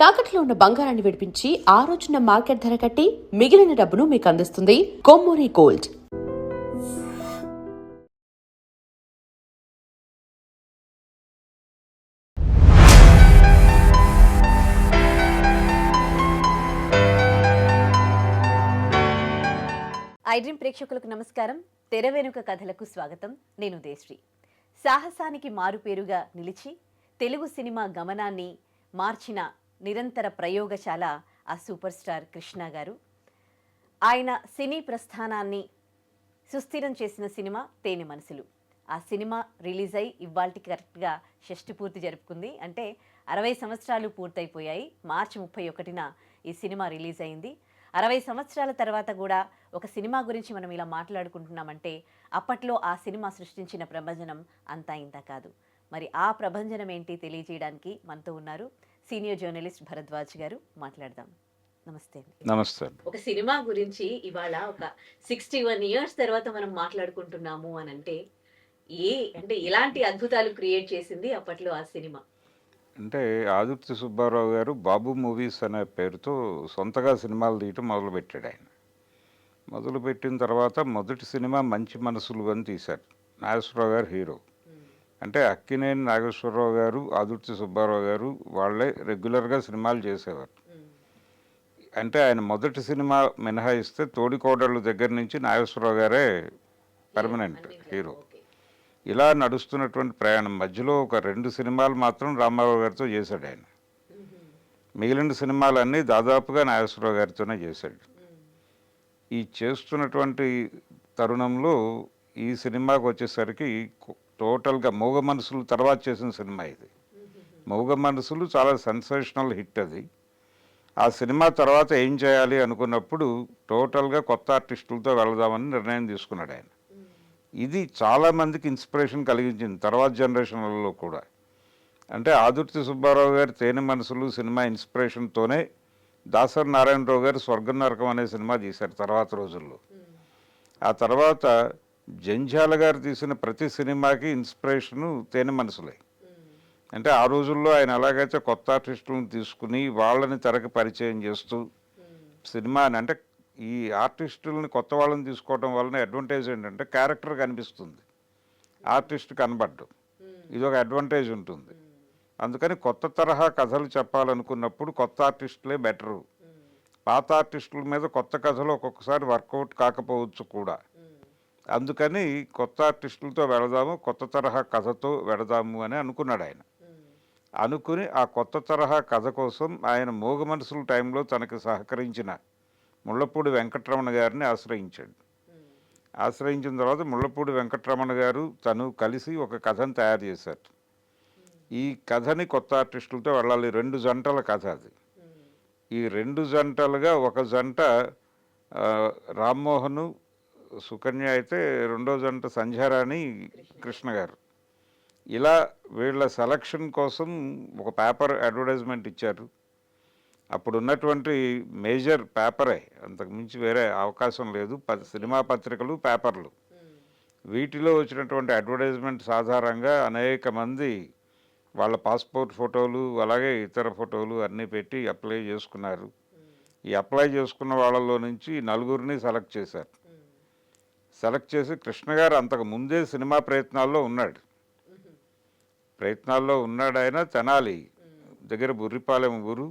తాకట్లో ఉన్న బంగారాన్ని విడిపించి ఆ రోజున మార్కెట్ ధర కట్టి మిగిలిన డబ్బును మీకు అందిస్తుంది కొమ్మూరి గోల్డ్. ఐడ్రీమ్ ప్రేక్షకులకు నమస్కారం. తెర వెనుక కథలకు స్వాగతం. నేను దేశ్రీ. సాహసానికి మారుపేరుగా నిలిచి తెలుగు సినిమా గమనాన్ని మార్చిన నిరంతర ప్రయోగశాల ఆ సూపర్ స్టార్ కృష్ణ గారు. ఆయన సినీ ప్రస్థానాన్ని సుస్థిరం చేసిన సినిమా తేనె మనసులు. ఆ సినిమా రిలీజ్ అయి ఇవాల్టికి కరెక్ట్గా షష్ఠి పూర్తి జరుపుకుంది. అంటే 60 సంవత్సరాలు పూర్తయిపోయాయి. మార్చి 31న ఈ సినిమా రిలీజ్ అయింది. 60 సంవత్సరాల తర్వాత కూడా ఒక సినిమా గురించి మనం ఇలా మాట్లాడుకుంటున్నామంటే అప్పట్లో ఆ సినిమా సృష్టించిన ప్రభంజనం అంతా ఇంత కాదు. మరి ఆ ప్రభంజనం ఏంటి తెలియజేయడానికి మనతో ఉన్నారు సీనియర్ జర్నలిస్ట్ భరద్వాజ్ గారు. మాట్లాడదాం. నమస్తే. నమస్తే. ఒక సినిమా గురించి ఇవాళ ఒక 61 ఇయర్స్ తర్వాత మనం మాట్లాడుకుంటున్నాము అని అంటే ఎలాంటి అద్భుతాలు క్రియేట్ చేసింది అప్పట్లో ఆ సినిమా? అంటే ఆదుర్తి సుబ్బారావు గారు బాబు మూవీస్ అనే పేరుతో సొంతగా సినిమాలు తీయటం మొదలుపెట్టాడు. ఆయన మొదలుపెట్టిన తర్వాత మొదటి సినిమా మంచి మనసులు అని తీశారు. నాగేశ్వరరావు గారు హీరో. అంటే అక్కినేని నాగేశ్వరరావు గారు, ఆదుర్తి సుబ్బారావు గారు వాళ్ళే రెగ్యులర్గా సినిమాలు చేసేవారు. అంటే ఆయన మొదటి సినిమా మినహాయిస్తే తోడికోడళ్ళు దగ్గర నుంచి నాగేశ్వరరావు గారే పర్మనెంట్ హీరో. ఇలా నడుస్తున్నటువంటి ప్రయాణం మధ్యలో ఒక 2 సినిమాలు మాత్రం రామారావు గారితో చేశాడు ఆయన. మిగిలిన సినిమాలన్నీ దాదాపుగా నాగేశ్వరరావు గారితోనే చేశాడు. ఈ చేస్తున్నటువంటి తరుణంలో ఈ సినిమాకి వచ్చేసరికి టోటల్గా మూగ మనసులు తర్వాత చేసిన సినిమా ఇది. మూగ మనసులు చాలా సెన్సేషనల్ హిట్ అది. ఆ సినిమా తర్వాత ఏం చేయాలి అనుకున్నప్పుడు టోటల్గా కొత్త ఆర్టిస్టులతో వెళదామని నిర్ణయం తీసుకున్నాడు ఆయన. ఇది చాలామందికి ఇన్స్పిరేషన్ కలిగించింది తర్వాత జనరేషన్లలో కూడా. అంటే ఆదుర్తి సుబ్బారావు గారు తేనె మనసులు సినిమా ఇన్స్పిరేషన్తోనే దాసరి నారాయణరావు గారు స్వర్గం నరకం అనే సినిమా తీశారు తర్వాత రోజుల్లో. ఆ తర్వాత జంధ్యాల గారు తీసిన ప్రతి సినిమాకి ఇన్స్పిరేషను తేనె మనసులే. అంటే ఆ రోజుల్లో ఆయన ఎలాగైతే కొత్త ఆర్టిస్టులను తీసుకుని వాళ్ళని తెరకి పరిచయం చేస్తూ సినిమాని, అంటే ఈ ఆర్టిస్టులని కొత్త వాళ్ళని తీసుకోవడం వలన అడ్వాంటేజ్ ఏంటంటే క్యారెక్టర్ కనిపిస్తుంది, ఆర్టిస్ట్ కనబడ్డం. ఇది ఒక అడ్వాంటేజ్ ఉంటుంది. అందుకని కొత్త తరహా కథలు చెప్పాలనుకున్నప్పుడు కొత్త ఆర్టిస్టులే బెటరు. పాత ఆర్టిస్టుల మీద కొత్త కథలు ఒక్కొక్కసారి వర్కౌట్ కాకపోవచ్చు కూడా. అందుకని కొత్త ఆర్టిస్టులతో వెళదాము, కొత్త తరహా కథతో వెళదాము అని అనుకున్నాడు ఆయన. అనుకుని ఆ కొత్త తరహా కథ కోసం ఆయన మూగ మనసుల టైంలో తనకు సహకరించిన ముళ్ళపూడి వెంకటరమణ గారిని ఆశ్రయించాడు. ఆశ్రయించిన తర్వాత ముళ్ళపూడి వెంకటరమణ గారు తను కలిసి ఒక కథను తయారు చేశారు. ఈ కథని కొత్త ఆర్టిస్టులతో వెళ్ళాలి. 2 జంటల కథ అది. ఈ 2 జంటలుగా ఒక జంట రామ్మోహను సుకన్య అయితే, రెండో జంట సంధ్యారాణి కృష్ణ గారు. ఇలా వీళ్ళ సెలక్షన్ కోసం ఒక పేపర్ అడ్వర్టైజ్మెంట్ ఇచ్చారు. అప్పుడు ఉన్నటువంటి మేజర్ పేపరే, అంతకుమించి వేరే అవకాశం లేదు. సినిమా పత్రికలు, పేపర్లు. వీటిలో వచ్చినటువంటి అడ్వర్టైజ్మెంట్స్ ఆధారంగా అనేక మంది వాళ్ళ పాస్పోర్ట్ ఫోటోలు అలాగే ఇతర ఫోటోలు అన్నీ పెట్టి అప్లై చేసుకున్నారు. ఈ అప్లై చేసుకున్న వాళ్ళలో నుంచి 4గురిని సెలెక్ట్ చేశారు. సెలెక్ట్ చేసి కృష్ణ గారు అంతకు ముందే సినిమా ప్రయత్నాల్లో ఉన్నాడు. ఆయన తెనాలి దగ్గర బుర్రిపాలెం ఊరు.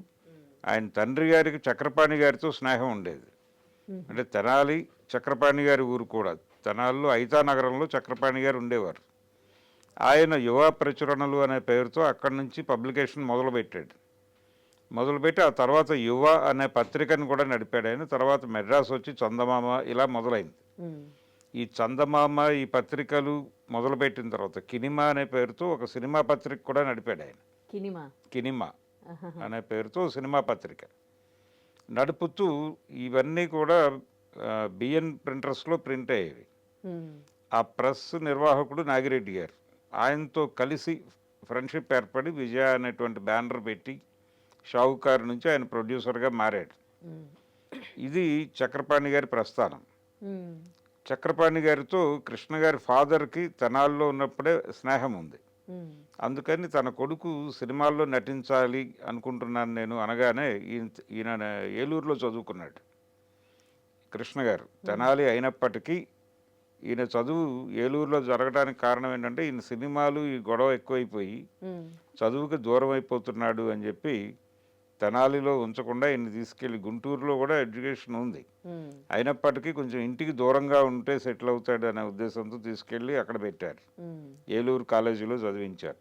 ఆయన తండ్రి గారికి చక్రపాణి గారితో స్నేహం ఉండేది. అంటే తెనాలి చక్రపాణి గారి ఊరు కూడా. తెనాలిలో ఐతా నగరంలో చక్రపాణి గారు ఉండేవారు. ఆయన యువ ప్రచురణలు అనే పేరుతో అక్కడి నుంచి పబ్లికేషన్ మొదలుపెట్టి ఆ తర్వాత యువ అనే పత్రికను కూడా నడిపాడు ఆయన. తర్వాత మెడ్రాస్ వచ్చి చందమామ ఇలా మొదలైంది. ఈ చందమామ ఈ పత్రికలు మొదలుపెట్టిన తర్వాత కినిమా అనే పేరుతో ఒక సినిమా పత్రిక కూడా నడిపాడు ఆయన. కినిమా అనే పేరుతో సినిమా పత్రిక నడుపుతూ ఇవన్నీ కూడా బిఎన్ ప్రింటర్స్లో ప్రింట్ అయ్యేవి. ఆ ప్రెస్ నిర్వాహకుడు నాగిరెడ్డి గారు. ఆయనతో కలిసి ఫ్రెండ్షిప్ ఏర్పడి విజయ అనేటువంటి బ్యానర్ పెట్టి షావుకారు నుంచి ఆయన ప్రొడ్యూసర్గా మారాడు. ఇది చక్రపాణి గారి ప్రస్థానం. చక్రపాణి గారితో కృష్ణ గారి ఫాదర్కి తెనాల్లో ఉన్నప్పుడే స్నేహం ఉంది. ఉమ్, అందుకని తన కొడుకు సినిమాల్లో నటించాలి అనుకుంటున్నాను నేను అనగానే ఈయన ఏలూరులో చదువుకున్నాడు. కృష్ణ గారు తెనాలి అయినప్పటికీ ఈయన చదువు ఏలూరులో జరగడానికి కారణం ఏంటంటే ఈయన సినిమాలు ఈ గొడవ ఎక్కువైపోయి ఉమ్, చదువుకి దూరం అయిపోతున్నాడు అని చెప్పి తెనాలిలో ఉంచకుండా ఈయన తీసుకెళ్ళి గుంటూరులో కూడా ఎడ్యుకేషన్ ఉంది, ఉమ్, అయినప్పటికీ కొంచెం ఇంటికి దూరంగా ఉంటే సెటిల్ అవుతాడు అనే ఉద్దేశంతో తీసుకెళ్ళి అక్కడ పెట్టారు. ఉమ్, ఏలూరు కాలేజీలో చదివించారు.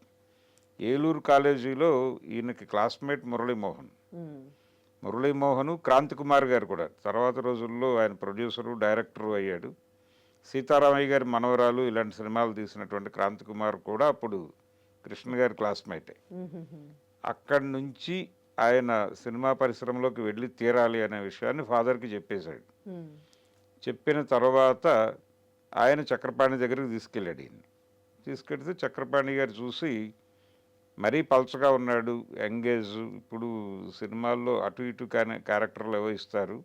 ఏలూరు కాలేజీలో ఈయనకి క్లాస్మేట్ మురళీమోహన్. ఉమ్, మురళీమోహన్ క్రాంతి కుమార్ గారు కూడా తర్వాత రోజుల్లో ఆయన ప్రొడ్యూసరు డైరెక్టరు అయ్యాడు. సీతారామయ్య గారి మనవరాలు ఇలాంటి సినిమాలు తీసినటువంటి క్రాంతి కుమార్ కూడా అప్పుడు కృష్ణ గారి క్లాస్మేటే. ఉమ్, ఉమ్, అక్కడి నుంచి ఆయన సినిమా పరిశ్రమలోకి వెళ్ళి తీరాలి అనే విషయాన్ని ఫాదర్కి చెప్పేశాడు. ఉమ్, చెప్పిన తర్వాత ఆయన చక్రపాణి దగ్గరికి తీసుకెళ్ళాడు ఈయన్ని. తీసుకెళ్తే చక్రపాణి గారు చూసి మరీ పల్చగా ఉన్నాడు, ఎంగేజ్, ఇప్పుడు సినిమాల్లో అటు ఇటు కానీ క్యారెక్టర్లు ఏవో ఇస్తారు,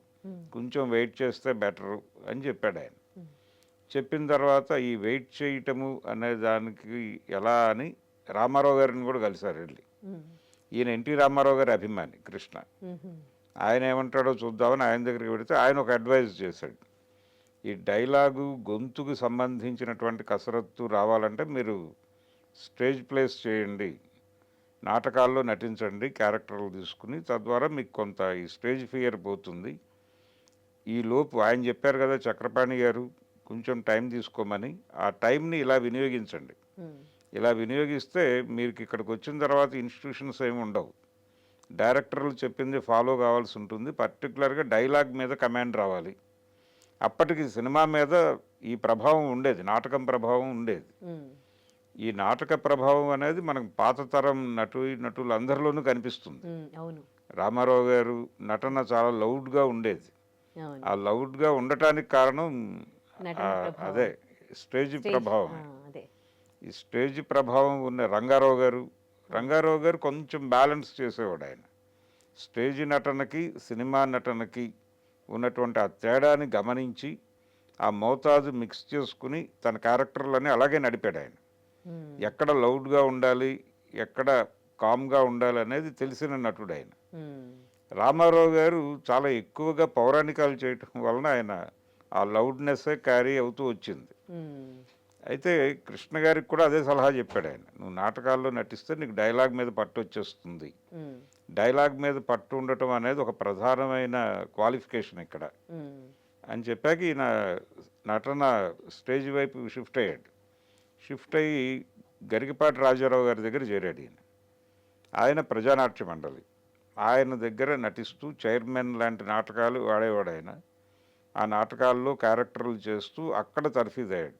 కొంచెం వెయిట్ చేస్తే బెటరు అని చెప్పాడు ఆయన. చెప్పిన తర్వాత ఈ వెయిట్ చేయటము అనే దానికి ఎలా అని రామారావు గారిని కూడా కలిశారు వెళ్ళి. ఉమ్, ఈయన ఎన్టీ రామారావు గారి అభిమాని కృష్ణ. ఉమ్, ఆయన ఏమంటాడో చూద్దామని ఆయన దగ్గరికి పెడితే ఆయన ఒక అడ్వైజ్ చేశాడు. ఈ డైలాగు గొంతుకు సంబంధించినటువంటి కసరత్తు రావాలంటే మీరు స్టేజ్ ప్లేస్ చేయండి, నాటకాల్లో నటించండి క్యారెక్టర్లు తీసుకుని, తద్వారా మీకు కొంత ఈ స్టేజ్ ఫియర్ పోతుంది. ఈ లోపు ఆయన చెప్పారు కదా చక్రపాణి గారు కొంచెం టైం తీసుకోమని, ఆ టైంని ఇలా వినియోగించండి. ఉమ్, ఇలా వినియోగిస్తే మీకు ఇక్కడికి వచ్చిన తర్వాత ఇన్స్టిట్యూషన్స్ ఏమి ఉండవు, డైరెక్టర్లు చెప్పింది ఫాలో కావాల్సి ఉంటుంది, పర్టికులర్గా డైలాగ్ మీద కమాండ్ రావాలి. అప్పటికి సినిమా మీద ఈ ప్రభావం ఉండేది, నాటకం ప్రభావం ఉండేది. ఉమ్, ఈ నాటక ప్రభావం అనేది మనకు పాత తరం నటులు అందరిలోనూ కనిపిస్తుంది. ఉమ్, అవును, రామారావు గారు నటన చాలా లౌడ్గా ఉండేది. అవును, ఆ లౌడ్గా ఉండటానికి కారణం నటన ప్రభావం. అదే స్టేజ్ స్టేజ్, ప్రభావం. అదే, ఈ స్టేజ్ ప్రభావం ఉన్న రంగారావు గారు కొంచెం బ్యాలెన్స్ చేసేవాడు ఆయన. స్టేజ్ నటనకి సినిమా నటనకి ఉన్నటువంటి ఆ తేడాని గమనించి ఆ మోతాదు మిక్స్ చేసుకుని తన క్యారెక్టర్లని అలాగే నడిపాడు ఆయన. ఉమ్, ఎక్కడ లౌడ్గా ఉండాలి, ఎక్కడ కామ్గా ఉండాలి అనేది తెలిసిన నటుడు ఆయన. ఉమ్, రామారావు గారు చాలా ఎక్కువగా పౌరాణికాలు చేయటం వలన ఆయన ఆ లౌడ్నెస్సే క్యారీ అవుతూ వచ్చింది. ఉమ్, అయితే కృష్ణ గారికి కూడా అదే సలహా చెప్పాడు ఆయన, నువ్వు నాటకాల్లో నటిస్తే నీకు డైలాగ్ మీద పట్టు వచ్చేస్తుంది, ఉమ్, డైలాగ్ మీద పట్టు ఉండటం అనేది ఒక ప్రధానమైన క్వాలిఫికేషన్ ఇక్కడ ఉమ్, అని చెప్పాక ఈయన నటన స్టేజ్ వైపు షిఫ్ట్ అయ్యి గరికపాటి రాజారావు గారి దగ్గర చేరాడు ఈయన. ఆయన ప్రజానాట్య మండలి, ఆయన దగ్గర నటిస్తూ చైర్మన్ లాంటి నాటకాలు వాడేవాడు ఆయన. ఆ నాటకాల్లో క్యారెక్టర్లు చేస్తూ అక్కడ తర్ఫీదయ్యాడు.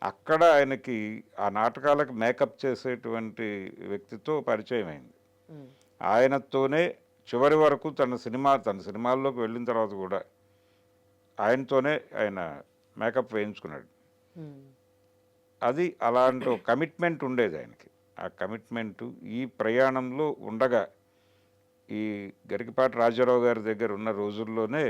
అక్కడ ఆయనకి ఆ నాటకాలకు మేకప్ చేసేటువంటి వ్యక్తితో పరిచయం అయింది. ఉమ్, ఆయనతోనే చివరి వరకు తన సినిమాల్లోకి వెళ్ళిన తర్వాత కూడా ఆయనతోనే ఆయన మేకప్ వేయించుకున్నాడు. ఉమ్, అది అలాంటి కమిట్మెంట్ ఉండేది ఆయనకి. ఆ కమిట్మెంటు ఈ ప్రయాణంలో ఉండగా ఈ గరికపాటి రాజారావు గారి దగ్గర ఉన్న రోజుల్లోనే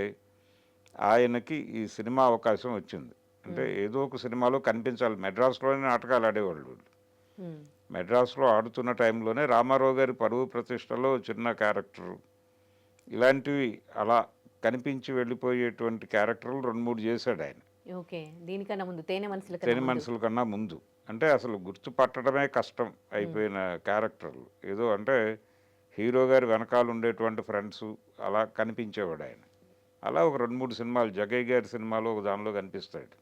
ఆయనకి ఈ సినిమా అవకాశం వచ్చింది. అంటే ఏదో ఒక సినిమాలో కనిపించాలి. మెడ్రాస్లోనే నాటకాలు ఆడేవాళ్ళు వీళ్ళు. ఉమ్, మెడ్రాస్లో ఆడుతున్న టైంలోనే రామారావు గారి పరువు ప్రతిష్టలో చిన్న క్యారెక్టరు ఇలాంటివి అలా కనిపించి వెళ్ళిపోయేటువంటి క్యారెక్టర్లు 2-3 చేశాడు ఆయన. ఓకే, దీనికన్నా ముందు తేనె మనసుల తేనె మనుషుల కన్నా ముందు. అంటే అసలు గుర్తుపట్టడమే కష్టం అయిపోయిన క్యారెక్టర్లు. ఏదో అంటే హీరో గారి వెనకాల ఉండేటువంటి ఫ్రెండ్స్ అలా కనిపించేవాడు ఆయన. అలా ఒక 2-3 సినిమాలు, జగయ్య గారి సినిమాలో ఒక దానిలో కనిపిస్తాడు.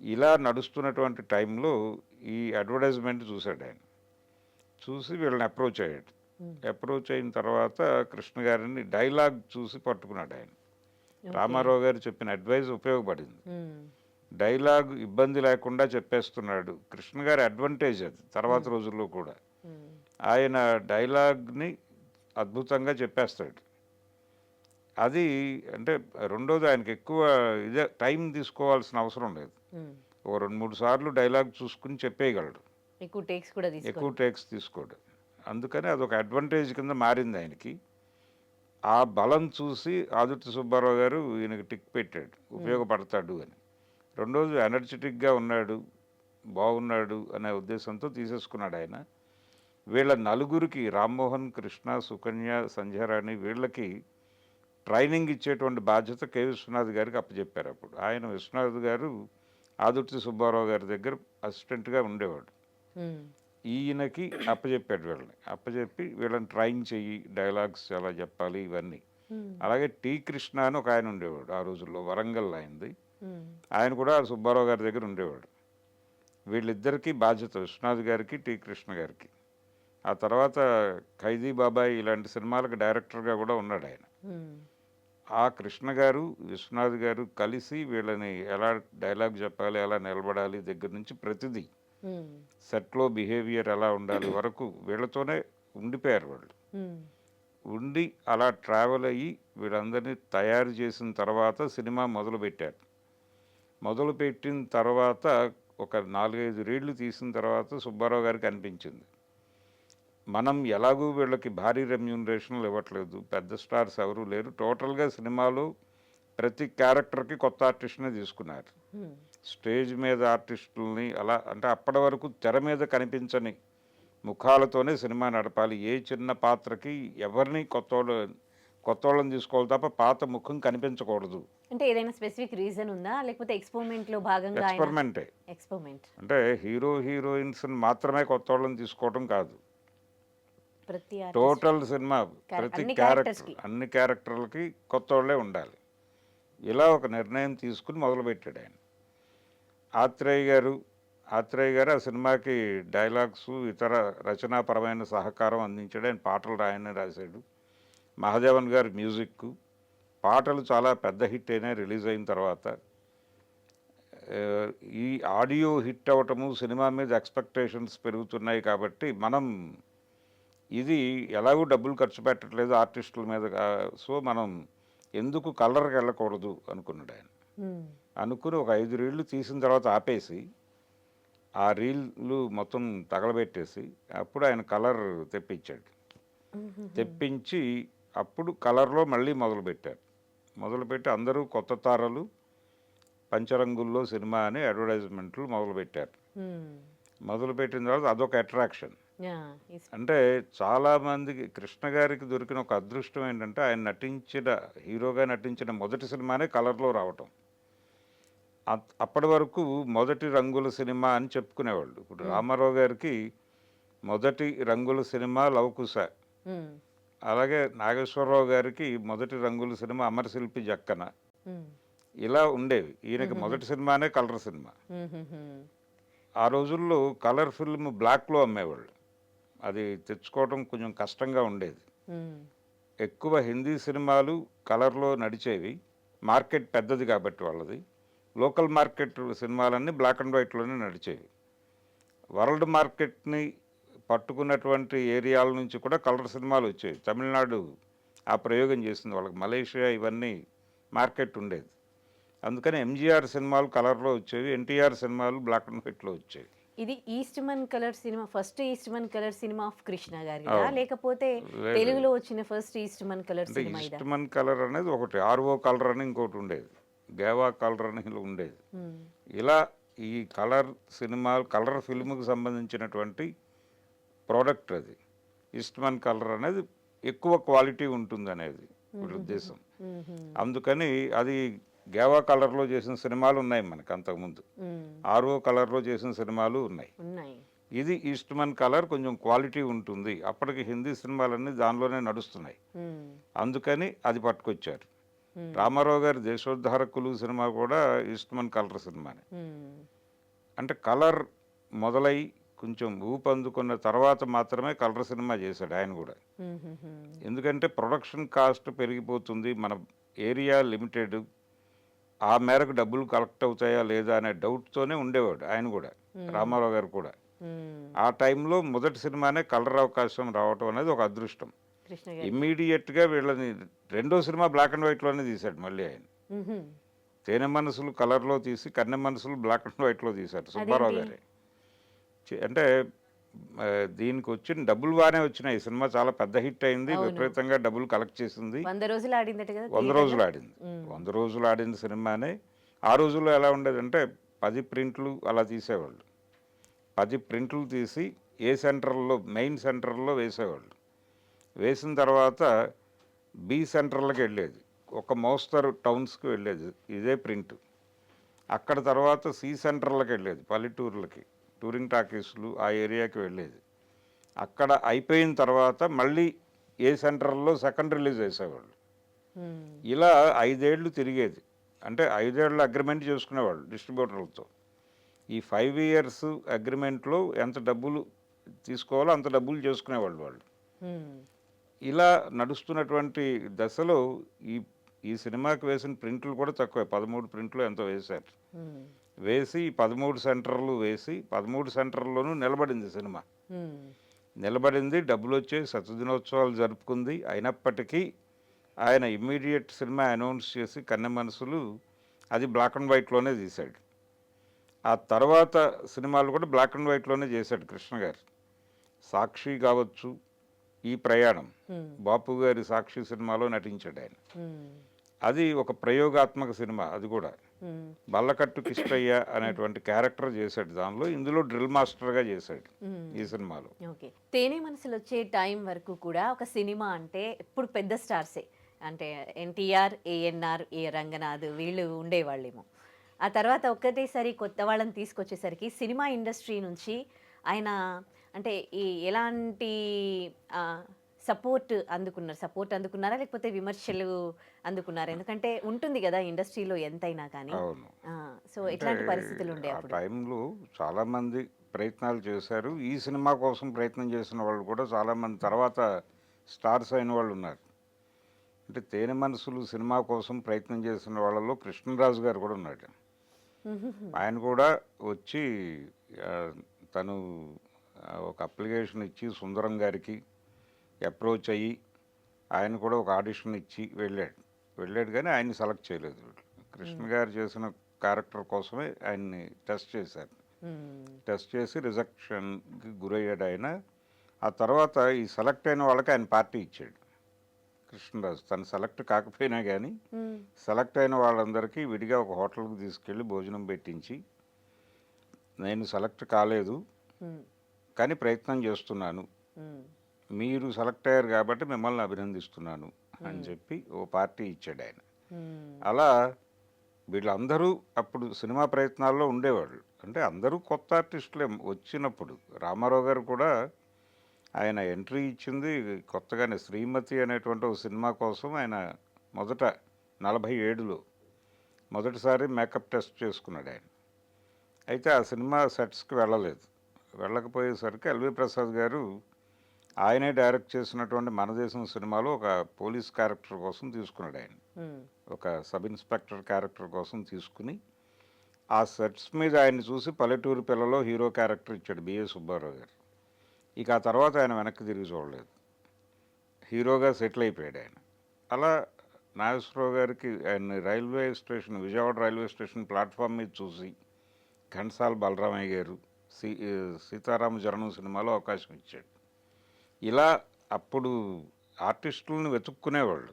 ఇలా నడుస్తున్నటువంటి టైంలో ఈ అడ్వర్టైజ్మెంట్ చూశాడు ఆయన. చూసి వీళ్ళని అప్రోచ్ అయ్యాడు. అప్రోచ్ అయిన తర్వాత కృష్ణ గారిని డైలాగ్ చూసి పట్టుకున్నాడు ఆయన. రామారావు గారు చెప్పిన అడ్వైజ్ ఉపయోగపడింది. ఉమ్, డైలాగ్ ఇబ్బంది లేకుండా చెప్పేస్తున్నాడు. కృష్ణ గారి అడ్వాంటేజ్ అది తర్వాత రోజుల్లో కూడా. ఉమ్, ఆయన డైలాగ్ని అద్భుతంగా చెప్పేస్తాడు. అది అంటే రెండోది ఆయనకి ఎక్కువ ఇదే టైం తీసుకోవాల్సిన అవసరం లేదు. ఉమ్, ఒక 2-3 సార్లు డైలాగ్ చూసుకుని చెప్పేయగలడు, ఎక్కువ టేక్స్ కూడా ఎక్కువ తీసుకో. టేక్స్ తీసుకోడు. అందుకని అదొక అడ్వాంటేజ్ కింద మారింది ఆయనకి. ఆ బలం చూసి ఆదుర్తి సుబ్బారావు గారు ఈయనకి టిక్ పెట్టాడు, ఉపయోగపడతాడు అని. రెండోది ఎనర్జెటిక్గా ఉన్నాడు, బాగున్నాడు అనే ఉద్దేశంతో తీసేసుకున్నాడు ఆయన. వీళ్ళ నలుగురికి రామ్మోహన్, కృష్ణ, సుకన్య, సంధ్యారాణి వీళ్ళకి ట్రైనింగ్ ఇచ్చేటువంటి బాధ్యత కె. విశ్వనాథ్ గారికి అప్పచెప్పారు. అప్పుడు ఆయన విశ్వనాథ్ గారు ఆదుర్తి సుబ్బారావు గారి దగ్గర అసిస్టెంట్గా ఉండేవాడు. ఈయనకి అప్పచెప్పాడు వీళ్ళని. అప్పచెప్పి వీళ్ళని ట్రైన్ చెయ్యి, డైలాగ్స్ ఎలా చెప్పాలి ఇవన్నీ. అలాగే టి. కృష్ణ అని ఒక ఆయన ఉండేవాడు ఆ రోజుల్లో, వరంగల్ ఆయనది. ఆయన కూడా సుబ్బారావు గారి దగ్గర ఉండేవాడు. వీళ్ళిద్దరికీ బాధ్యత, విశ్వనాథ్ గారికి, టి. కృష్ణ గారికి. ఆ తర్వాత ఖైదీ బాబాయ్ ఇలాంటి సినిమాలకు డైరెక్టర్గా కూడా ఉన్నాడు ఆయన. ఆ కృష్ణ గారు, విశ్వనాథ్ గారు కలిసి వీళ్ళని ఎలా డైలాగ్ చెప్పాలి, ఎలా నిలబడాలి దగ్గర నుంచి ప్రతిదీ, సెట్లో బిహేవియర్ ఎలా ఉండాలి వరకు వీళ్ళతోనే ఉండిపోయారు వాళ్ళు. ఉండి అలా ట్రావెల్ అయ్యి వీళ్ళందరినీ తయారు చేసిన తర్వాత సినిమా మొదలుపెట్టారు. మొదలుపెట్టిన తర్వాత ఒక 4-5 రీళ్లు తీసిన తర్వాత సుబ్బారావు గారికి అనిపించింది, మనం ఎలాగూ వీళ్ళకి భారీ రెమ్యూనరేషన్లు ఇవ్వట్లేదు, పెద్ద స్టార్స్ ఎవరూ లేరు, టోటల్గా సినిమాలో ప్రతి క్యారెక్టర్కి కొత్త ఆర్టిస్ట్నే తీసుకున్నారు. స్టేజ్ మీద ఆర్టిస్టులని అలా, అంటే అప్పటి వరకు తెర మీద కనిపించని ముఖాలతోనే సినిమా నడపాలి. ఏ చిన్న పాత్రకి ఎవరిని కొత్తోళ్ళని తీసుకోవాలి తప్ప పాత ముఖం కనిపించకూడదు. అంటే ఏదైనా స్పెసిఫిక్ రీజన్ ఉందా, లేకపోతే ఎక్స్పెరిమెంట్ లో భాగంగా ఎక్స్పెరిమెంటే. ఎక్స్పెరిమెంట్ అంటే హీరోయిన్స్ మాత్రమే కొత్తోళ్ళని తీసుకోవడం కాదు, ప్రతి టోటల్ సినిమా ప్రతి క్యారెక్టర్, అన్ని క్యారెక్టర్లకి కొత్తోళ్ళే ఉండాలి. ఇలా ఒక నిర్ణయం తీసుకుని మొదలుపెట్టాడు ఆయన. ఆత్రేయ గారు ఆ సినిమాకి డైలాగ్స్, ఇతర రచనాపరమైన సహకారం అందించాడు. ఆయన పాటలు రాశాడు. మహాదేవన్ గారు మ్యూజిక్. పాటలు చాలా పెద్ద హిట్ అయినాయి రిలీజ్ అయిన తర్వాత. ఈ ఆడియో హిట్ అవ్వటము, సినిమా మీద ఎక్స్పెక్టేషన్స్ పెరుగుతున్నాయి కాబట్టి మనం ఇది ఎలాగూ డబ్బులు ఖర్చు పెట్టట్లేదు ఆర్టిస్టుల మీద, సో మనం ఎందుకు కలర్కి వెళ్ళకూడదు అనుకున్నాడు ఆయన. అనుకుని ఒక 5 రీళ్లు తీసిన తర్వాత ఆపేసి ఆ రీళ్ళు మొత్తం తగలబెట్టేసి అప్పుడు ఆయన కలర్ తెప్పించాడు. తెప్పించి అప్పుడు కలర్లో మళ్ళీ మొదలుపెట్టి అందరూ కొత్త తారలు, పంచరంగుల్లో సినిమా అని అడ్వర్టైజ్మెంట్లు మొదలుపెట్టారు. మొదలుపెట్టిన తర్వాత అదొక అట్రాక్షన్. అంటే చాలామందికి కృష్ణ గారికి దొరికిన ఒక అదృష్టం ఏంటంటే ఆయన హీరోగా నటించిన మొదటి సినిమానే కలర్లో రావటం. అప్పటి వరకు మొదటి రంగుల సినిమా అని చెప్పుకునేవాళ్ళు. ఇప్పుడు రామారావు గారికి మొదటి రంగుల సినిమా లవకుశ, అలాగే నాగేశ్వరరావు గారికి మొదటి రంగుల సినిమా అమరశిల్పి జక్కన, ఇలా ఉండేవి. ఈయనకి మొదటి సినిమానే కలర్ సినిమా. ఆ రోజుల్లో కలర్ ఫిల్మ్ బ్లాక్లో అమ్మేవాళ్ళు, అది తెచ్చుకోవడం కొంచెం కష్టంగా ఉండేది. ఎక్కువ హిందీ సినిమాలు కలర్లో నడిచేవి, మార్కెట్ పెద్దది కాబట్టి వాళ్ళది. లోకల్ మార్కెట్ సినిమాలన్నీ బ్లాక్ అండ్ వైట్లోనే నడిచేవి. వరల్డ్ మార్కెట్ని పట్టుకున్నటువంటి ఏరియాల నుంచి కూడా కలర్ సినిమాలు వచ్చేవి. తమిళనాడు ఆ ప్రయోగం చేసింది, వాళ్ళకి మలేషియా ఇవన్నీ మార్కెట్ ఉండేది. అందుకని ఎంజీఆర్ సినిమాలు కలర్లో వచ్చేవి, ఎన్టీఆర్ సినిమాలు బ్లాక్ అండ్ వైట్లో వచ్చేవి. ఇది Eastman colour cinema, first Eastman colour cinema of Krishna గారి, లేకపోతే తెలుగులో వచ్చిన first Eastman colour cinema? Eastman colour అనేది ఒకటి, ఆర్ఓ కలర్ అని ఇంకోటి ఉండేది, గేవా కలర్ అని ఉండేది. ఇలా ఈ కలర్ సినిమా, కలర్ ఫిల్మ్కి సంబంధించినటువంటి ప్రోడక్ట్ అది. ఈస్ట్మన్ కలర్ అనేది ఎక్కువ క్వాలిటీ ఉంటుంది అనేది ఉద్దేశం. అందుకని అది గేవా కలర్లో చేసిన సినిమాలు ఉన్నాయి మనకు, అంతకుముందు ఆర్ఓ కలర్లో చేసిన సినిమాలు ఉన్నాయి. ఇది ఈస్ట్మన్ కలర్ కొంచెం క్వాలిటీ ఉంటుంది, అప్పటికి హిందీ సినిమాలన్నీ దానిలోనే నడుస్తున్నాయి, అందుకని అది పట్టుకొచ్చారు. రామారావు గారి దేశోద్ధారకులు సినిమా కూడా ఈస్ట్మన్ కలర్ సినిమానే. అంటే కలర్ మొదలై కొంచెం ఊపందుకున్న తర్వాత మాత్రమే కలర్ సినిమా చేశాడు ఆయన కూడా. ఎందుకంటే ప్రొడక్షన్ కాస్ట్ పెరిగిపోతుంది, మన ఏరియా లిమిటెడ్, ఆ మేరకు డబ్బులు కలెక్ట్ అవుతాయా లేదా అనే డౌట్తోనే ఉండేవాడు ఆయన కూడా, రామారావు గారు కూడా. ఆ టైంలో మొదటి సినిమానే కలర్ అవకాశం రావటం అనేది ఒక అదృష్టం. ఇమ్మీడియట్గా వీళ్ళని రెండో సినిమా బ్లాక్ అండ్ వైట్లోనే తీశాడు మళ్ళీ ఆయన. తేనె మనసులు కలర్లో తీసి కన్నె మనసులు బ్లాక్ అండ్ వైట్లో తీశాడు సుబ్బారావు గారే. అంటే దీనికి వచ్చిన డబ్బులు బాగానే వచ్చినాయి, ఈ సినిమా చాలా పెద్ద హిట్ అయింది, విపరీతంగా డబ్బులు కలెక్ట్ చేసింది. 100 రోజులు ఆడింది. 100 రోజులు ఆడిన సినిమానే. ఆ రోజుల్లో ఎలా ఉండేదంటే 10 ప్రింట్లు అలా తీసేవాళ్ళు, 10 ప్రింట్లు తీసి ఏ సెంటర్లో మెయిన్ సెంటర్లో వేసేవాళ్ళు. వేసిన తర్వాత బి సెంటర్లకు వెళ్ళేది, ఒక మోస్తరు టౌన్స్కి వెళ్ళేది ఇదే ప్రింట్. అక్కడ తర్వాత సి సెంటర్లకు వెళ్ళేది, పల్లెటూర్లకి, టూరింగ్ టాకీస్లు ఆ ఏరియాకి వెళ్ళేది. అక్కడ అయిపోయిన తర్వాత మళ్ళీ ఏ సెంటర్లో సెకండ్ రిలీజ్ వేసేవాళ్ళు. ఇలా 5 ఏళ్ళు తిరిగేది. అంటే 5 ఏళ్ళ అగ్రిమెంట్ చేసుకునేవాళ్ళు డిస్ట్రిబ్యూటర్లతో. ఈ 5 ఇయర్స్ అగ్రిమెంట్లో ఎంత డబ్బులు తీసుకోవాలో అంత డబ్బులు చేసుకునేవాళ్ళు వాళ్ళు. ఇలా నడుస్తున్నటువంటి దశలో ఈ ఈ సినిమాకి వేసిన ప్రింట్లు కూడా తక్కువే, 13 ప్రింట్లు ఎంతో వేశారు. వేసి 13 సెంటర్లు వేసి 13 సెంటర్లోనూ నిలబడింది సినిమా. నిలబడింది, డబ్బులు వచ్చాయి, శతదినోత్సవాలు జరుపుకుంది. అయినప్పటికీ ఆయన ఇమ్మీడియట్ సినిమా అనౌన్స్ చేసి కన్నె మనసులు అది బ్లాక్ అండ్ వైట్లోనే తీశాడు. ఆ తర్వాత సినిమాలు కూడా బ్లాక్ అండ్ వైట్లోనే చేశాడు కృష్ణ గారు. సాక్షి కావచ్చు, ఈ ప్రయాణం, బాపు గారి సాక్షి సినిమాలో నటించాడు ఆయన. అది ఒక ప్రయోగాత్మక సినిమా. అది కూడా బల్లకట్టు కిష్టయ్య అనేటువంటి క్యారెక్టర్ చేశాడు దానిలో. ఇందులో డ్రిల్ మాస్టర్గా చేశాడు ఈ సినిమాలో. ఓకే. తేనె మనసులు వచ్చే టైం వరకు కూడా ఒక సినిమా అంటే ఎప్పుడు పెద్ద స్టార్సే, అంటే ఎన్టీఆర్, ఏఎన్ఆర్, ఏ రంగనాథ్ వీళ్ళు ఉండేవాళ్ళేమో. ఆ తర్వాత ఒక్కటేసారి కొత్త వాళ్ళని తీసుకొచ్చేసరికి సినిమా ఇండస్ట్రీ నుంచి ఆయన అంటే ఈ ఎలాంటి సపోర్ట్ అందుకున్నారా లేకపోతే విమర్శలు అందుకున్నారా? ఎందుకంటే ఉంటుంది కదా ఇండస్ట్రీలో ఎంతైనా కానీ. అవును. సో ఎట్లాంటి పరిస్థితులు ఉండే ఆ అప్పుడు? టైంలో చాలామంది ప్రయత్నాలు చేశారు. ఈ సినిమా కోసం ప్రయత్నం చేసిన వాళ్ళు కూడా చాలామంది తర్వాత స్టార్స్ అయిన వాళ్ళు ఉన్నారు. అంటే తేనె మనసులు సినిమా కోసం ప్రయత్నం చేసిన వాళ్ళలో కృష్ణరాజు గారు కూడా ఉన్నాడు. ఆయన కూడా వచ్చి తను ఒక అప్లికేషన్ ఇచ్చి సుందరం గారికి అప్రోచ్ అయ్యి ఆయన కూడా ఒక ఆడిషన్ ఇచ్చి వెళ్ళాడు కానీ ఆయన్ని సెలెక్ట్ చేయలేదు. కృష్ణ గారు చేసిన క్యారెక్టర్ కోసమే ఆయన్ని టెస్ట్ చేశారు. టెస్ట్ చేసి రిజెక్షన్కి గురయ్యాడు ఆయన. ఆ తర్వాత ఈ సెలెక్ట్ అయిన వాళ్ళకి ఆయన పార్టీ ఇచ్చాడు కృష్ణరాజు. తను సెలెక్ట్ కాకపోయినా కానీ సెలెక్ట్ అయిన వాళ్ళందరికీ విడిగా ఒక హోటల్కి తీసుకెళ్ళి భోజనం పెట్టించి, నేను సెలెక్ట్ కాలేదు కానీ ప్రయత్నం చేస్తున్నాను, మీరు సెలెక్ట్ అయ్యారు కాబట్టి మిమ్మల్ని అభినందిస్తున్నాను అని చెప్పి ఓ పార్టీ ఇచ్చాడు ఆయన. అలా వీళ్ళందరూ అప్పుడు సినిమా ప్రయత్నాల్లో ఉండేవాళ్ళు. అంటే అందరూ కొత్త ఆర్టిస్టులే వచ్చినప్పుడు. రామారావు గారు కూడా ఆయన ఎంట్రీ ఇచ్చింది కొత్తగానే, శ్రీమతి అనేటువంటి ఒక సినిమా కోసం ఆయన మొదట 47లో మొదటిసారి మేకప్ టెస్ట్ చేసుకున్నాడు ఆయన. అయితే ఆ సినిమా సెట్స్కి వెళ్ళకపోయేసరికి ఎల్వి ప్రసాద్ గారు ఆయనే డైరెక్ట్ చేసినటువంటి మన దేశం సినిమాలో ఒక పోలీస్ క్యారెక్టర్ కోసం తీసుకున్నాడు ఆయన. ఒక సబ్ ఇన్స్పెక్టర్ క్యారెక్టర్ కోసం తీసుకుని ఆ సెట్స్ మీద ఆయన్ని చూసి పల్లెటూరు పిల్లలో హీరో క్యారెక్టర్ ఇచ్చాడు బిఏ సుబ్బారావు గారు. ఇక ఆ తర్వాత ఆయన వెనక్కి తిరిగి చూడలేదు, హీరోగా సెటిల్ అయిపోయాడు ఆయన. అలా నాగేశ్వరరావు గారికి ఆయన railway station, Vijayawada railway station platform మీద చూసి ఘంటసాల బలరామయ్య గారు సీతారామ జరణం సినిమాలో అవకాశం ఇచ్చాడు. ఇలా అప్పుడు ఆర్టిస్టులను వెతుక్కునేవాళ్ళు.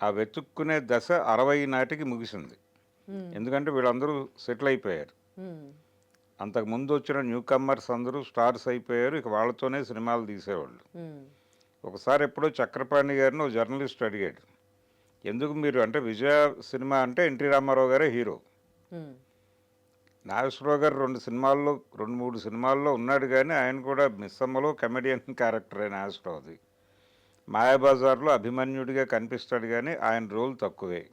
ఆ వెతుక్కునే దశ 60 నాటికి ముగిసింది. ఎందుకంటే వీళ్ళందరూ సెటిల్ అయిపోయారు. అంతకుముందు వచ్చిన న్యూ కమ్మర్స్ అందరూ స్టార్స్ అయిపోయారు. ఇక వాళ్ళతోనే సినిమాలు తీసేవాళ్ళు. ఒకసారి ఎప్పుడో చక్రపాణి గారిని ఒక జర్నలిస్ట్ అడిగాడు, ఎందుకు మీరు, అంటే విజయ సినిమా అంటే ఎన్టీ రామారావు గారే హీరో, నాగేశ్వరరావు గారు 2-3 సినిమాల్లో ఉన్నాడు కానీ ఆయన కూడా మిస్సమ్మలో కమెడియన్ క్యారెక్టర్ అయిన నాగేశ్వరరావుది. మాయాబజార్లో అభిమన్యుడిగా కనిపిస్తాడు కానీ ఆయన రోల్ తక్కువే.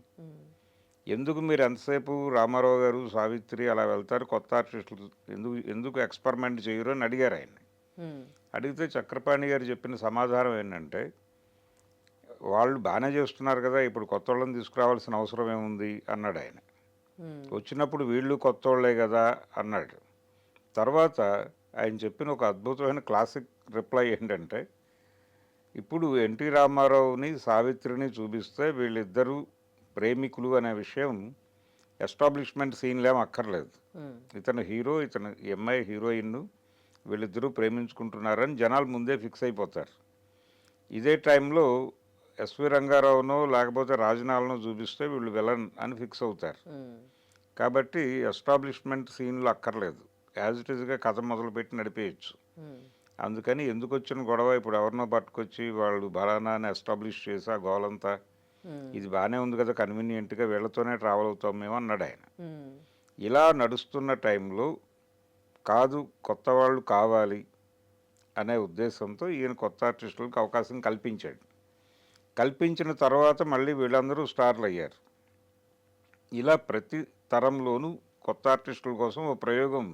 ఎందుకు మీరు ఎంతసేపు రామారావు గారు, సావిత్రి అలా వెళ్తారు, కొత్త ఆర్టిస్టులు ఎందుకు ఎక్స్పెరిమెంట్ చేయరు అని అడిగారు ఆయన్ని. అడిగితే చక్రపాణి గారు చెప్పిన సమాధానం ఏంటంటే, వాళ్ళు బాగానే చేస్తున్నారు కదా, ఇప్పుడు కొత్త వాళ్ళని తీసుకురావాల్సిన అవసరం ఏముంది అన్నాడు ఆయన. వచ్చినప్పుడు వీళ్ళు కొత్త వాళ్ళే కదా అన్నాడు. తర్వాత ఆయన చెప్పిన ఒక అద్భుతమైన క్లాసిక్ రిప్లై ఏంటంటే, ఇప్పుడు ఎన్టీ రామారావుని సావిత్రిని చూపిస్తే వీళ్ళిద్దరూ ప్రేమికులు అనే విషయం ఎస్టాబ్లిష్మెంట్ సీన్లేం అక్కర్లేదు. ఇతను హీరో, ఇతను ఎంఐ హీరోయిన్, వీళ్ళిద్దరూ ప్రేమించుకుంటున్నారని జనాలు ముందే ఫిక్స్ అయిపోతారు. ఇదే టైంలో ఎస్వి రంగారావునో లేకపోతే రాజనాలనో చూపిస్తే వీళ్ళు విలన్ అని ఫిక్స్ అవుతారు. కాబట్టి ఎస్టాబ్లిష్మెంట్ సీన్లు అక్కర్లేదు. యాజ్ ఇట్ ఈస్గా కథ మొదలుపెట్టి నడిపేయచ్చు. ఉమ్, అందుకని ఎందుకు వచ్చిన గొడవ ఇప్పుడు ఎవరినో పట్టుకొచ్చి వాళ్ళు బలానాన్ని ఎస్టాబ్లిష్ చేసి ఆ గోలంతా ఉమ్, ఇది బాగానే ఉంది కదా కన్వీనియంట్గా వీళ్ళతోనే ట్రావెల్ అవుతాం మేము అన్నాడు ఆయన. ఉమ్, ఇలా నడుస్తున్న టైంలో కాదు కొత్త వాళ్ళు కావాలి అనే ఉద్దేశంతో ఈయన కొత్త ఆర్టిస్టులకు అవకాశం కల్పించాడు. కల్పించిన తర్వాత మళ్ళీ వీళ్ళందరూ స్టార్లు అయ్యారు. ఇలా ప్రతి తరంలోనూ కొత్త ఆర్టిస్టుల కోసం ఓ ప్రయోగం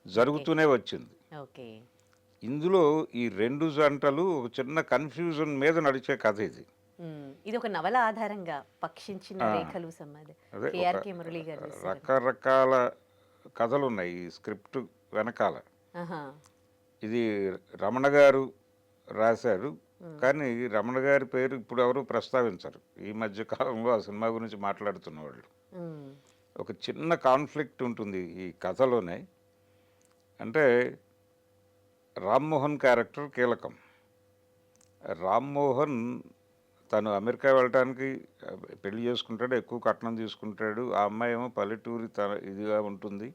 జరుగుతూనే వచ్చింది. ఓకే. ఇందులో ఈ రెండు జంటలు ఒక చిన్న కన్ఫ్యూజన్ మీద నడిచే కథ ఇది. ఇది ఒక నవల ఆధారంగా పక్షించిన ఆ. రేఖలు సమ్మది అదే కేఆర్కే మురళి గారు రాశారు. రకరకాల కథలు ఉన్నాయి ఈ స్క్రిప్ట్ వెనకాల. ఆహా. ఇది రమణ గారు రాశారు, కానీ రమణ గారి పేరు ఇప్పుడు ఎవరు ప్రస్తావించరు ఈ మధ్య కాలంలో ఆ సినిమా గురించి మాట్లాడుతున్న వాళ్ళు. ఉమ్, ఒక చిన్న కాన్ఫ్లిక్ట్ ఉంటుంది ఈ కథలోనే. అంటే రామ్మోహన్ క్యారెక్టర్ కీలకం. రామ్మోహన్ తను అమెరికా వెళ్ళటానికి పెళ్లి చేసుకుంటాడు, ఎక్కువ కట్నం తీసుకుంటాడు. ఆ అమ్మాయి ఏమో పల్లెటూరి ఇదిగా ఉంటుంది.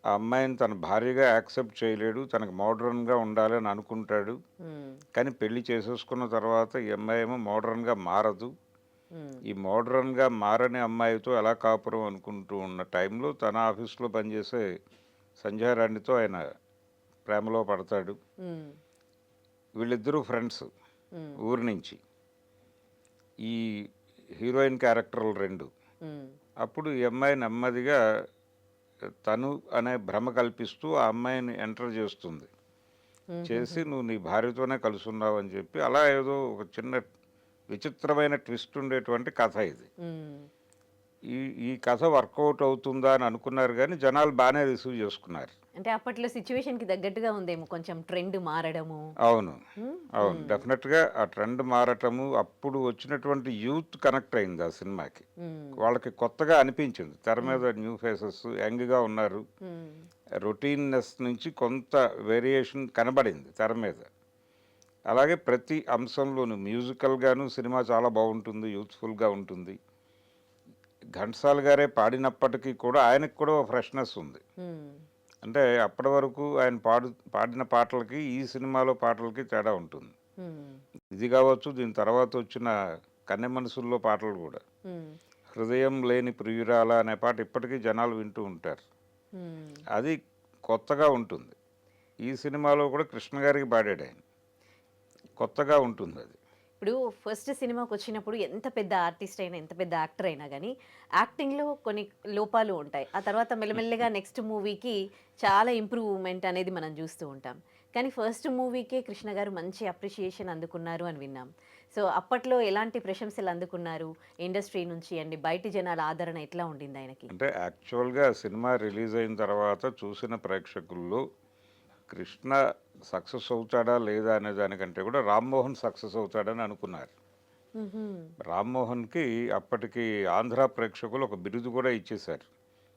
ఆ అమ్మాయిని తన భార్యగా యాక్సెప్ట్ చేయలేడు, తనకు మోడర్న్గా ఉండాలని అనుకుంటాడు. ఉమ్, కానీ పెళ్లి చేసేసుకున్న తర్వాత ఈ అమ్మాయి ఏమో మోడర్న్గా మారదు. ఉమ్, ఈ మోడర్న్గా మారని అమ్మాయితో ఎలా కాపురం అనుకుంటూ ఉన్న టైంలో తన ఆఫీస్లో పనిచేసే సంధ్యారాణితో ఆయన ప్రేమలో పడతాడు. ఉమ్, వీళ్ళిద్దరూ ఫ్రెండ్స్ ఉమ్, ఊరి నుంచి, ఈ హీరోయిన్ క్యారెక్టర్లు రెండు. ఉమ్, అప్పుడు ఈ అమ్మాయి నెమ్మదిగా తను అనే భ్రమ కల్పిస్తూ ఆ అమ్మాయిని ఎంటర్ చేస్తుంది. చేసి నువ్వు నీ భార్యతోనే కలుసున్నావు అని చెప్పి అలా ఏదో ఒక చిన్న విచిత్రమైన ట్విస్ట్ ఉండేటువంటి కథ ఇది. ఉమ్. ఈ ఈ కథ వర్కౌట్ అవుతుందా అని అనుకున్నారు, కానీ జనాలు బాగానే రిసీవ్ చేసుకున్నారు. అంటే అప్పట్లో సిచ్యువేషన్ కి తగ్గట్టుగా ఉందేమో, కొంచెం ట్రెండ్ మారడము. అవును, ఉమ్, అవును, డెఫినెట్గా ఆ ట్రెండ్ మారటము, అప్పుడు వచ్చినటువంటి యూత్ కనెక్ట్ అయింది ఆ సినిమాకి. ఉమ్, వాళ్ళకి కొత్తగా అనిపించింది. తెర మీద న్యూ ఫేసెస్, యంగ్గా ఉన్నారు. ఉమ్, రొటీన్నెస్ నుంచి కొంత వేరియేషన్ కనబడింది తెర మీద. అలాగే ప్రతి అంశంలోనూ మ్యూజికల్గాను సినిమా చాలా బాగుంటుంది, యూత్ఫుల్గా ఉంటుంది. ఘంటసాల గారే పాడినప్పటికీ కూడా ఆయనకు కూడా ఒక ఫ్రెష్నెస్ ఉంది. ఉమ్, అంటే అప్పటి వరకు ఆయన పాడిన పాటలకి ఈ సినిమాలో పాటలకి తేడా ఉంటుంది. ఉమ్, ఇది కావచ్చు, దీని తర్వాత వచ్చిన కన్నె మనసుల్లో పాటలు కూడా. ఉమ్, హృదయం లేని ప్రియురాల అనే పాట ఇప్పటికీ జనాలు వింటూ ఉంటారు. ఉమ్. అది కొత్తగా ఉంటుంది. ఈ సినిమాలో కూడా కృష్ణ గారికి పాడాడు ఆయన. కొత్తగా ఉంటుంది అది. ఇప్పుడు ఫస్ట్ సినిమాకి వచ్చినప్పుడు ఎంత పెద్ద ఆర్టిస్ట్ అయినా, ఎంత పెద్ద యాక్టర్ అయినా కానీ యాక్టింగ్లో కొన్ని లోపాలు ఉంటాయి. ఆ తర్వాత మెల్లమెల్లగా నెక్స్ట్ మూవీకి చాలా ఇంప్రూవ్మెంట్ అనేది మనం చూస్తూ ఉంటాం. కానీ ఫస్ట్ మూవీకే కృష్ణ గారు మంచి అప్రిషియేషన్ అందుకున్నారు అని విన్నాం. సో అప్పట్లో ఎలాంటి ప్రశంసలు అందుకున్నారు ఇండస్ట్రీ నుంచి అండి, బయటి జనాల ఆదరణ ఎట్లా ఉండింది ఆయనకి? అంటే యాక్చువల్గా సినిమా రిలీజ్ అయిన తర్వాత చూసిన ప్రేక్షకుల్లో కృష్ణ సక్సెస్ అవుతాడా లేదా అనే దానికంటే కూడా రామ్మోహన్ సక్సెస్ అవుతాడని అనుకున్నారు. రామ్మోహన్కి అప్పటికి ఆంధ్ర ప్రేక్షకులు ఒక బిరుదు కూడా ఇచ్చేశారు,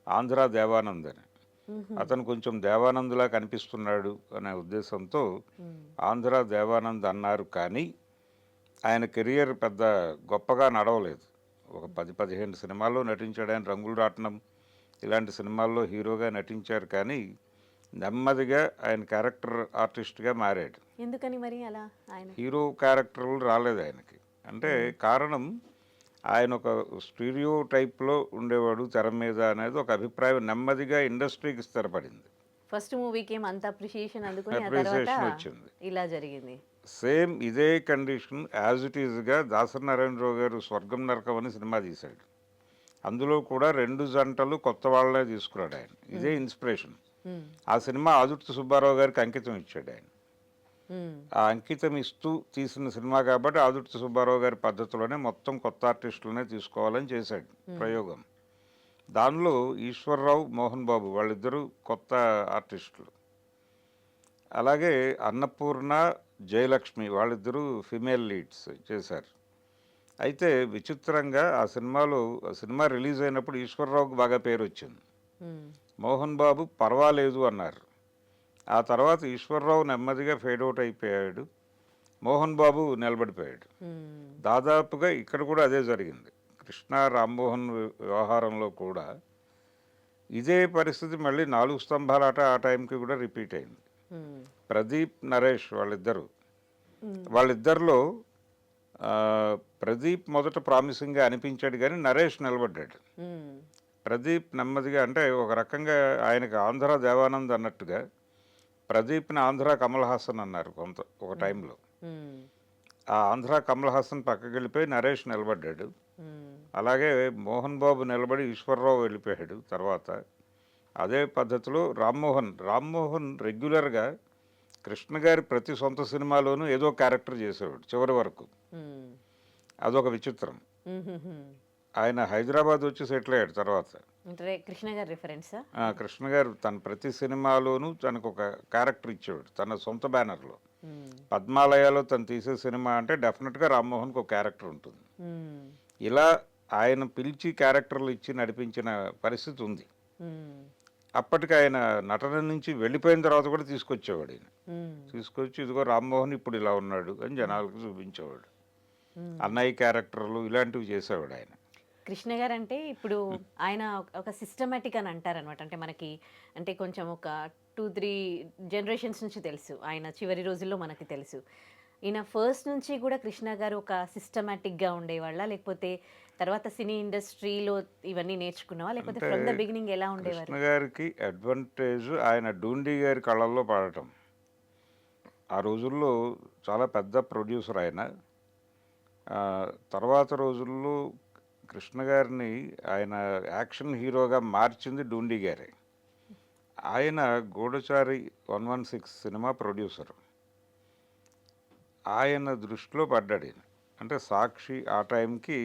ఆంధ్ర దేవానంద్ అని. అతను కొంచెం దేవానంద్లా కనిపిస్తున్నాడు అనే ఉద్దేశంతో ఆంధ్ర దేవానంద్ అన్నారు. కానీ ఆయన కెరియర్ పెద్ద గొప్పగా నడవలేదు. ఒక 10-15 సినిమాల్లో నటించాడు ఆయన. రంగులు రాట్నం ఇలాంటి సినిమాల్లో హీరోగా నటించారు, కానీ నెమ్మదిగా ఆయన క్యారెక్టర్ ఆర్టిస్ట్గా మారాడు. ఎందుకని మరి అలా ఆయన? హీరో క్యారెక్టర్లు రాలేదు ఆయనకి. అంటే కారణం ఆయన ఒక స్టీరియో టైప్లో ఉండేవాడు తెర మీద అనేది ఒక అభిప్రాయం నెమ్మదిగా ఇండస్ట్రీకి స్థిరపడింది. ఫస్ట్ మూవీకి ఏం అంత అప్రిషియేషన్ అందుకుని ఆ అప్రిసియేషన్ తర్వాత వచ్చింది. ఇలా జరిగింది. సేమ్ ఇదే కండిషన్ యాజ్ ఇట్ ఈజ్గా దాసరి నారాయణరావు గారు స్వర్గం నరకం అని సినిమా తీశాడు. అందులో కూడా రెండు జంటలు కొత్త వాళ్ళనే తీసుకున్నాడు ఆయన. ఇదే ఇన్స్పిరేషన్. ఉమ్, ఆ సినిమా ఆదుర్తి సుబ్బారావు గారికి అంకితం ఇచ్చాడు ఆయన. ఉమ్, ఆ అంకితం ఇస్తూ తీసిన సినిమా కాబట్టి ఆదుర్తి సుబ్బారావు గారి పద్ధతిలోనే మొత్తం కొత్త ఆర్టిస్టులనే తీసుకోవాలని చేశాడు ప్రయోగం. దానిలో ఈశ్వర్రావు, మోహన్ బాబు వాళ్ళిద్దరూ కొత్త ఆర్టిస్టులు. అలాగే అన్నపూర్ణ, జయలక్ష్మి వాళ్ళిద్దరూ ఫిమేల్ లీడ్స్ చేశారు. అయితే విచిత్రంగా ఆ సినిమా రిలీజ్ అయినప్పుడు ఈశ్వర్రావుకి బాగా పేరు వచ్చింది. ఉమ్, మోహన్ బాబు పర్వాలేదు అన్నారు. ఆ తర్వాత ఈశ్వర్రావు నెమ్మదిగా ఫేడ్ అవుట్ అయిపోయాడు, మోహన్ బాబు నిలబడిపోయాడు. ఉమ్, దాదాపుగా ఇక్కడ కూడా అదే జరిగింది. కృష్ణ రామ్మోహన్ వ్యవహారంలో కూడా ఇదే పరిస్థితి మళ్ళీ 4 స్తంభాల ఆట ఆ టైంకి కూడా రిపీట్ అయింది. ఉమ్, ప్రదీప్, నరేష్ ఉమ్, వాళ్ళిద్దరిలో ఆ, ప్రదీప్ మొదట ప్రామిసింగ్గా అనిపించాడు కానీ నరేష్ నిలబడ్డాడు. ఉమ్, ప్రదీప్ నెమ్మదిగా అంటే ఒక రకంగా ఆయనకి ఆంధ్ర దేవానంద్ అన్నట్టుగా ప్రదీప్ని ఆంధ్ర కమల్ హాసన్ అన్నారు ఒక టైంలో. ఉమ్, ఆ ఆంధ్ర కమల్ హాసన్ పక్కకి వెళ్ళిపోయి నరేష్ నిలబడ్డాడు. ఉమ్, అలాగే మోహన్ బాబు నిలబడి ఈశ్వరరావు వెళ్ళిపోయాడు తర్వాత. అదే పద్ధతిలో రామ్మోహన్ రెగ్యులర్గా కృష్ణ గారి ప్రతి సొంత సినిమాలోనూ ఏదో క్యారెక్టర్ చేసేవాడు చివరి వరకు. ఉమ్, అదొక విచిత్రం. ఉమ్. ఆయన హైదరాబాద్ వచ్చి సెటిల్ అయ్యాడు తర్వాత. అంటే కృష్ణ గారి రిఫరెన్సా? కృష్ణ గారు తన ప్రతి సినిమాలోనూ తనకు ఒక క్యారెక్టర్ ఇచ్చేవాడు తన సొంత బ్యానర్లో. ఉమ్, పద్మాలయాలో తను తీసే సినిమా అంటే డెఫినెట్గా రామ్మోహన్కి ఒక క్యారెక్టర్ ఉంటుంది. ఉమ్, ఇలా ఆయన పిలిచి క్యారెక్టర్లు ఇచ్చి నడిపించిన పరిస్థితి ఉంది. ఉమ్, అప్పటికి ఆయన నటన నుంచి వెళ్ళిపోయిన తర్వాత కూడా తీసుకొచ్చేవాడు ఆయన. ఉమ్, తీసుకొచ్చి ఇదిగో రామ్మోహన్ ఇప్పుడు ఇలా ఉన్నాడు అని జనాలకు చూపించేవాడు. ఉమ్. అన్నయ్య క్యారెక్టర్లు ఇలాంటివి చేసేవాడు ఆయన. కృష్ణ గారు అంటే ఇప్పుడు ఆయన ఒక సిస్టమేటిక్ అని అంటారనమాట. అంటే మనకి అంటే కొంచెం ఒక 2-3 జనరేషన్స్ నుంచి తెలుసు, ఆయన చివరి రోజుల్లో మనకి తెలుసు. ఈయన ఫస్ట్ నుంచి కూడా కృష్ణ గారు ఒక సిస్టమేటిక్గా ఉండేవాళ్ళ, లేకపోతే తర్వాత సినీ ఇండస్ట్రీలో ఇవన్నీ నేర్చుకున్నావా, లేకపోతే అంటే ఫ్రమ్ ద బిగినింగ్ ఎలా ఉండేవారు? కృష్ణ గారికి అడ్వాంటేజ్ ఆయన డూండి గారి కళ్ళల్లో పడటం. ఆ రోజుల్లో చాలా పెద్ద ప్రొడ్యూసర్ ఆయన. ఆ, తర్వాత రోజుల్లో కృష్ణ గారిని ఆయన యాక్షన్ హీరోగా మార్చింది డూండి గారే. ఆయన గూఢచారి 116 సినిమా ప్రొడ్యూసర్. ఆయన దృష్టిలో పడ్డాడు ఈయన. అంటే సాక్షి ఆ టైంకి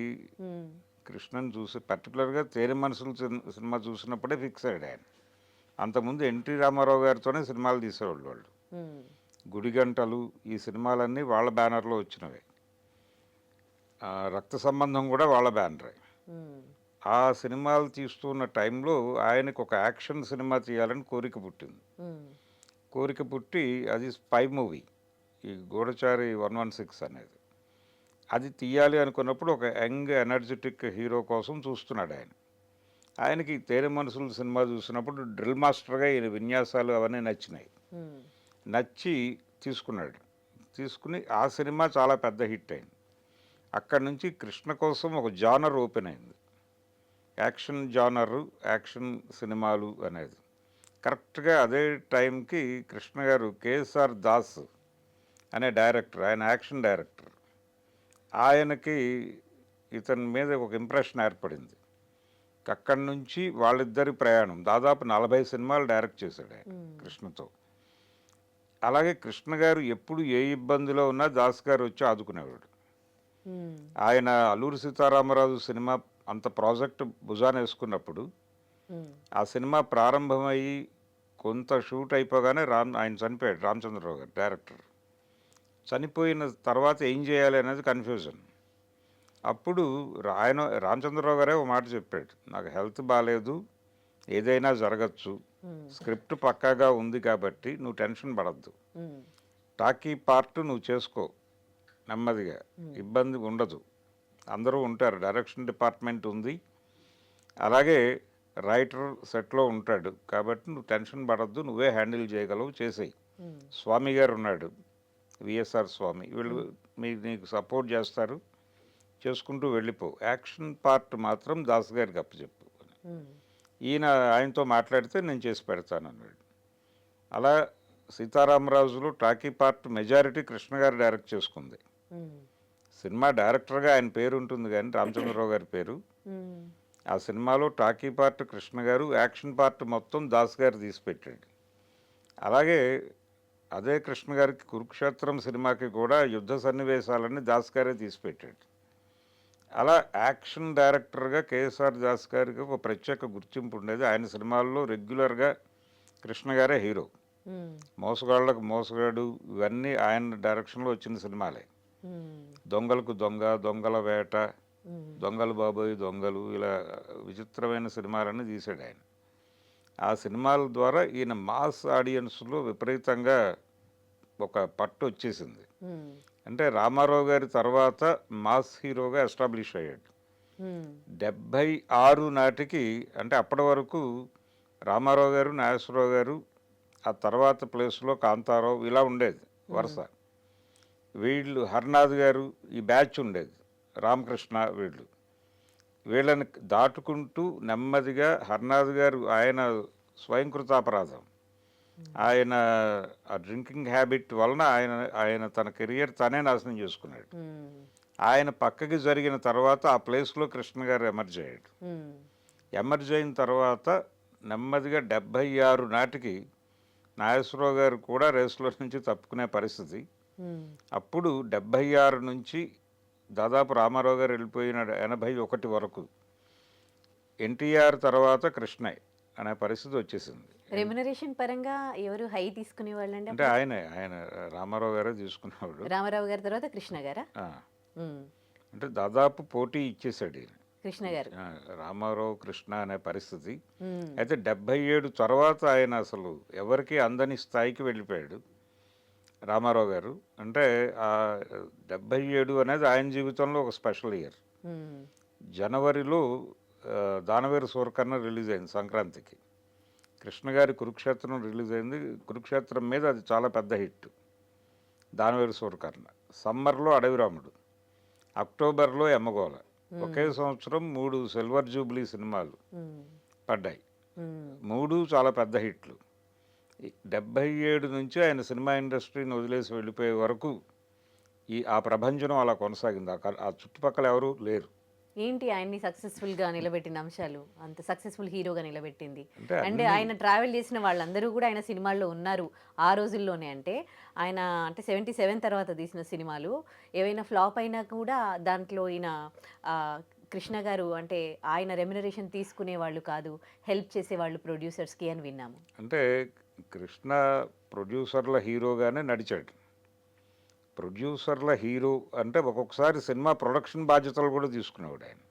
ఉమ్, కృష్ణని చూసి పర్టికులర్గా తేనె మనసులు సినిమా చూసినప్పుడే ఫిక్స్ అయ్యాడు ఆయన. అంతకుముందు ఎన్టీ రామారావు గారితోనే సినిమాలు తీసేవాళ్ళు వాళ్ళు. ఉమ్, గుడిగంటలు ఈ సినిమాలన్నీ వాళ్ళ బ్యానర్లో వచ్చినవే. రక్త సంబంధం కూడా వాళ్ళ బ్యానరే. ఉమ్, ఆ సినిమాలు తీస్తున్న టైంలో ఆయనకు ఒక యాక్షన్ సినిమా తీయాలని కోరిక పుట్టింది. ఉమ్, కోరిక పుట్టి అది స్పై మూవీ, ఈ గూఢచారి 116 అనేది. అది తీయాలి అనుకున్నప్పుడు ఒక యంగ్ ఎనర్జెటిక్ హీరో కోసం చూస్తున్నాడు ఆయన. ఆయనకి తేనె మనసులు సినిమా చూసినప్పుడు డ్రిల్ మాస్టర్గా ఈయన విన్యాసాలు అవన్నీ నచ్చినాయి. ఉమ్, నచ్చి తీసుకున్నాడు. తీసుకుని ఆ సినిమా చాలా పెద్ద హిట్ అయింది. అక్కడి నుంచి కృష్ణ కోసం ఒక జానర్ ఓపెన్ అయింది, యాక్షన్ జానరు, యాక్షన్ సినిమాలు అనేది. కరెక్ట్గా అదే టైంకి కృష్ణ గారు కేఎస్ఆర్ దాస్ అనే డైరెక్టర్, ఆయన యాక్షన్ డైరెక్టర్, ఆయనకి ఇతని మీద ఒక ఇంప్రెషన్ ఏర్పడింది. అక్కడి నుంచి వాళ్ళిద్దరి ప్రయాణం దాదాపు 40 సినిమాలు డైరెక్ట్ చేశాడు ఆయన కృష్ణతో. అలాగే కృష్ణ గారు ఎప్పుడు ఏ ఇబ్బందిలో ఉన్నా దాస్ గారు వచ్చి ఆదుకునేవాడు. ఉమ్, ఆయన అల్లూరి సీతారామరాజు సినిమా అంత ప్రాజెక్ట్ భుజాన వేసుకున్నప్పుడు ఉమ్, ఆ సినిమా ప్రారంభమయ్యి కొంత షూట్ అయిపోగానే ఆయన చనిపోయాడు, రామచంద్రరావు గారు డైరెక్టర్. చనిపోయిన తర్వాత ఏం చేయాలి అనేది కన్ఫ్యూజన్. అప్పుడు రామచంద్రరావు గారే ఒక మాట చెప్పాడు, నాకు హెల్త్ బాగాలేదు, ఏదైనా జరగచ్చు, స్క్రిప్ట్ పక్కాగా ఉంది కాబట్టి నువ్వు టెన్షన్ పడద్దు, ఉమ్, టాకీ పార్ట్ నువ్వు చేసుకో నెమ్మదిగా, ఇబ్బంది ఉండదు, అందరూ ఉంటారు, డైరెక్షన్ డిపార్ట్మెంట్ ఉంది, అలాగే రైటర్ సెట్లో ఉంటాడు, కాబట్టి నువ్వు టెన్షన్ పడద్దు, నువ్వే హ్యాండిల్ చేయగలవు, చేసేయి. ఉమ్, స్వామి గారు ఉన్నాడు, విఎస్ఆర్ స్వామి, వీళ్ళు నీకు సపోర్ట్ చేస్తారు, చేసుకుంటూ వెళ్ళిపో, యాక్షన్ పార్ట్ మాత్రం దాస్ గారికి అప్పచెప్పు. ఉమ్, ఈయన ఆయనతో మాట్లాడితే నేను చేసి పెడతాను అన్నాడు. అలా సీతారామరాజులో టాకీ పార్ట్ మెజారిటీ కృష్ణ గారు డైరెక్ట్ చేసుకుంది. ఉమ్, సినిమా డైరెక్టర్గా ఆయన పేరు ఉంటుంది కానీ రామచంద్రరావు గారి పేరు. ఉమ్, ఆ సినిమాలో టాకీ పార్ట్ కృష్ణ గారు, యాక్షన్ పార్ట్ మొత్తం దాస్ గారు తీసిపెట్టాడు. అలాగే అదే కృష్ణ గారికి కురుక్షేత్రం సినిమాకి కూడా యుద్ధ సన్నివేశాలన్నీ దాస్ గారే తీసిపెట్టాడు. అలా యాక్షన్ డైరెక్టర్గా కేఎస్ఆర్ దాస్ గారికి ఒక ప్రత్యేక గుర్తింపు ఉండేది. ఆయన సినిమాల్లో రెగ్యులర్గా కృష్ణ గారే హీరో. ఉమ్, మోసగాళ్ళకు మోసగాడు ఇవన్నీ ఆయన డైరెక్షన్లో వచ్చిన సినిమాలే. ఉమ్, దొంగలకు దొంగ, దొంగల వేట, ఉమ్, దొంగలు బాబోయ్ దొంగలు, ఇలా విచిత్రమైన సినిమాలన్నీ తీసాడు ఆయన. ఆ సినిమాల ద్వారా ఈయన మాస్ ఆడియన్స్లో విపరీతంగా ఒక పట్టు వచ్చేసింది. ఉమ్, అంటే రామారావు గారి తర్వాత మాస్ హీరోగా ఎస్టాబ్లిష్ అయ్యాడు. ఉమ్, 76 నాటికి, అంటే అప్పటి వరకు రామారావు గారు, నాగేశ్వరరావు గారు, ఆ తర్వాత ప్లేస్లో కాంతారావు, ఇలా ఉండేది వరుస. వీళ్ళు హర్నాథ్ గారు, ఈ బ్యాచ్ ఉండేది, రామకృష్ణ, వీళ్ళని దాటుకుంటూ నెమ్మదిగా హర్నాథ్ గారు ఆయన స్వయంకృతాపరాధం, ఆయన ఆ డ్రింకింగ్ హ్యాబిట్ వలన ఆయన తన కెరియర్ తనే నాశనం చేసుకున్నాడు. ఆయన పక్కకి జరిగిన తర్వాత ఆ ప్లేస్లో కృష్ణ గారు ఎమర్జ్ అయ్యాడు. ఎమర్జ్ అయిన తర్వాత నెమ్మదిగా 76 నాటికి నాగేశ్వరరావు గారు కూడా రేసులో నుంచి తప్పుకునే పరిస్థితి. అప్పుడు 76 నుంచి దాదాపు రామారావు గారు వెళ్ళిపోయిన 81 వరకు ఎన్టీఆర్ తర్వాత కృష్ణయ్య అనే పరిస్థితి వచ్చేసింది. రెమ్యునరేషన్ పరంగా ఎవరు హై తీసుకునే వాళ్ళండి? అంటే ఆయన రామారావు గారే తీసుకునేవాడు. రామారావు గారి తర్వాత కృష్ణ గారా? అంటే దాదాపు పోటీ ఇచ్చేసాడు ఈయన, కృష్ణ గారు. రామారావు కృష్ణ అనే పరిస్థితి. అయితే 77 తర్వాత ఆయన అసలు ఎవరికి అందని స్థాయికి వెళ్ళిపోయాడు రామారావు గారు. అంటే ఆ 77 అనేది ఆయన జీవితంలో ఒక స్పెషల్ ఇయర్. జనవరిలో దానవేరు సూరకర్ణ రిలీజ్ అయింది సంక్రాంతికి. కృష్ణ గారి కురుక్షేత్రం రిలీజ్ అయింది. కురుక్షేత్రం మీద అది చాలా పెద్ద హిట్. దానవేరు సూరకర్ణ. సమ్మర్లో అడవిరాముడు, అక్టోబర్లో ఎమ్మగోళ. ఒకే సంవత్సరం 3 సిల్వర్ జూబ్లీ సినిమాలు పడ్డాయి. 3 చాలా పెద్ద హిట్లు. 77 నుంచి ఆయన సినిమా ఇండస్ట్రీని వదిలేసి వెళ్ళిపోయే వరకు ఆ ప్రభంజనం అలా కొనసాగింది. ఆ చుట్టుపక్కల ఎవరు లేరు. ఏంటి ఆయన్ని సక్సెస్ఫుల్ గా నిలబెట్టిన అంశాలు, అంత సక్సెస్ఫుల్ హీరోగా నిలబెట్టింది? అంటే ఆయన ట్రావెల్ చేసిన వాళ్ళందరూ కూడా ఆయన సినిమాల్లో ఉన్నారు ఆ రోజుల్లోనే. అంటే ఆయన 77 తర్వాత తీసిన సినిమాలు ఏవైనా ఫ్లాప్ అయినా కూడా దాంట్లో ఈయన కృష్ణ గారు అంటే ఆయన రెమ్యునరేషన్ తీసుకునే వాళ్ళు కాదు, హెల్ప్ చేసేవాళ్ళు ప్రొడ్యూసర్స్కి అని విన్నాము. అంటే కృష్ణ ప్రొడ్యూసర్ల హీరోగానే నడిచాడు. ప్రొడ్యూసర్ల హీరో అంటే ఒక్కొక్కసారి సినిమా ప్రొడక్షన్ బాధ్యతలు కూడా తీసుకునేవాడు ఆయన.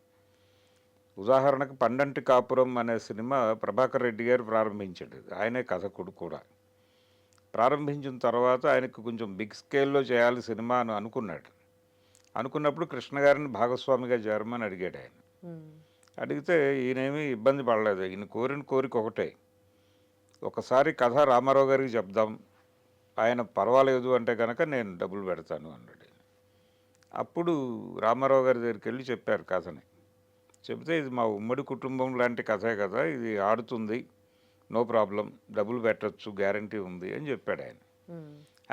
ఉదాహరణకు పండంటి కాపురం అనే సినిమా ప్రభాకర్ రెడ్డి గారు ప్రారంభించాడు. ఆయనే కథకుడు కూడా. ప్రారంభించిన తర్వాత ఆయనకు కొంచెం బిగ్ స్కేల్లో చేయాలి సినిమా అని అనుకున్నప్పుడు కృష్ణ గారిని భాగస్వామిగా చేరమని అడిగాడు ఆయన. అడిగితే ఈయనేమీ ఇబ్బంది పడలేదు. ఈయన కోరిన కోరిక ఒకటే, ఒకసారి కథ రామారావు గారికి చెప్దాం, ఆయన పర్వాలేదు అంటే కనుక నేను డబ్బులు పెడతాను అన్నాడు. అప్పుడు రామారావు గారి దగ్గరికి వెళ్ళి చెప్పారు కథని. చెప్తే ఇది మా ఉమ్మడి కుటుంబం లాంటి కథే కదా, ఇది ఆడుతుంది, నో ప్రాబ్లం, డబ్బులు పెట్టచ్చు, గ్యారంటీ ఉంది అని చెప్పాడు ఆయన.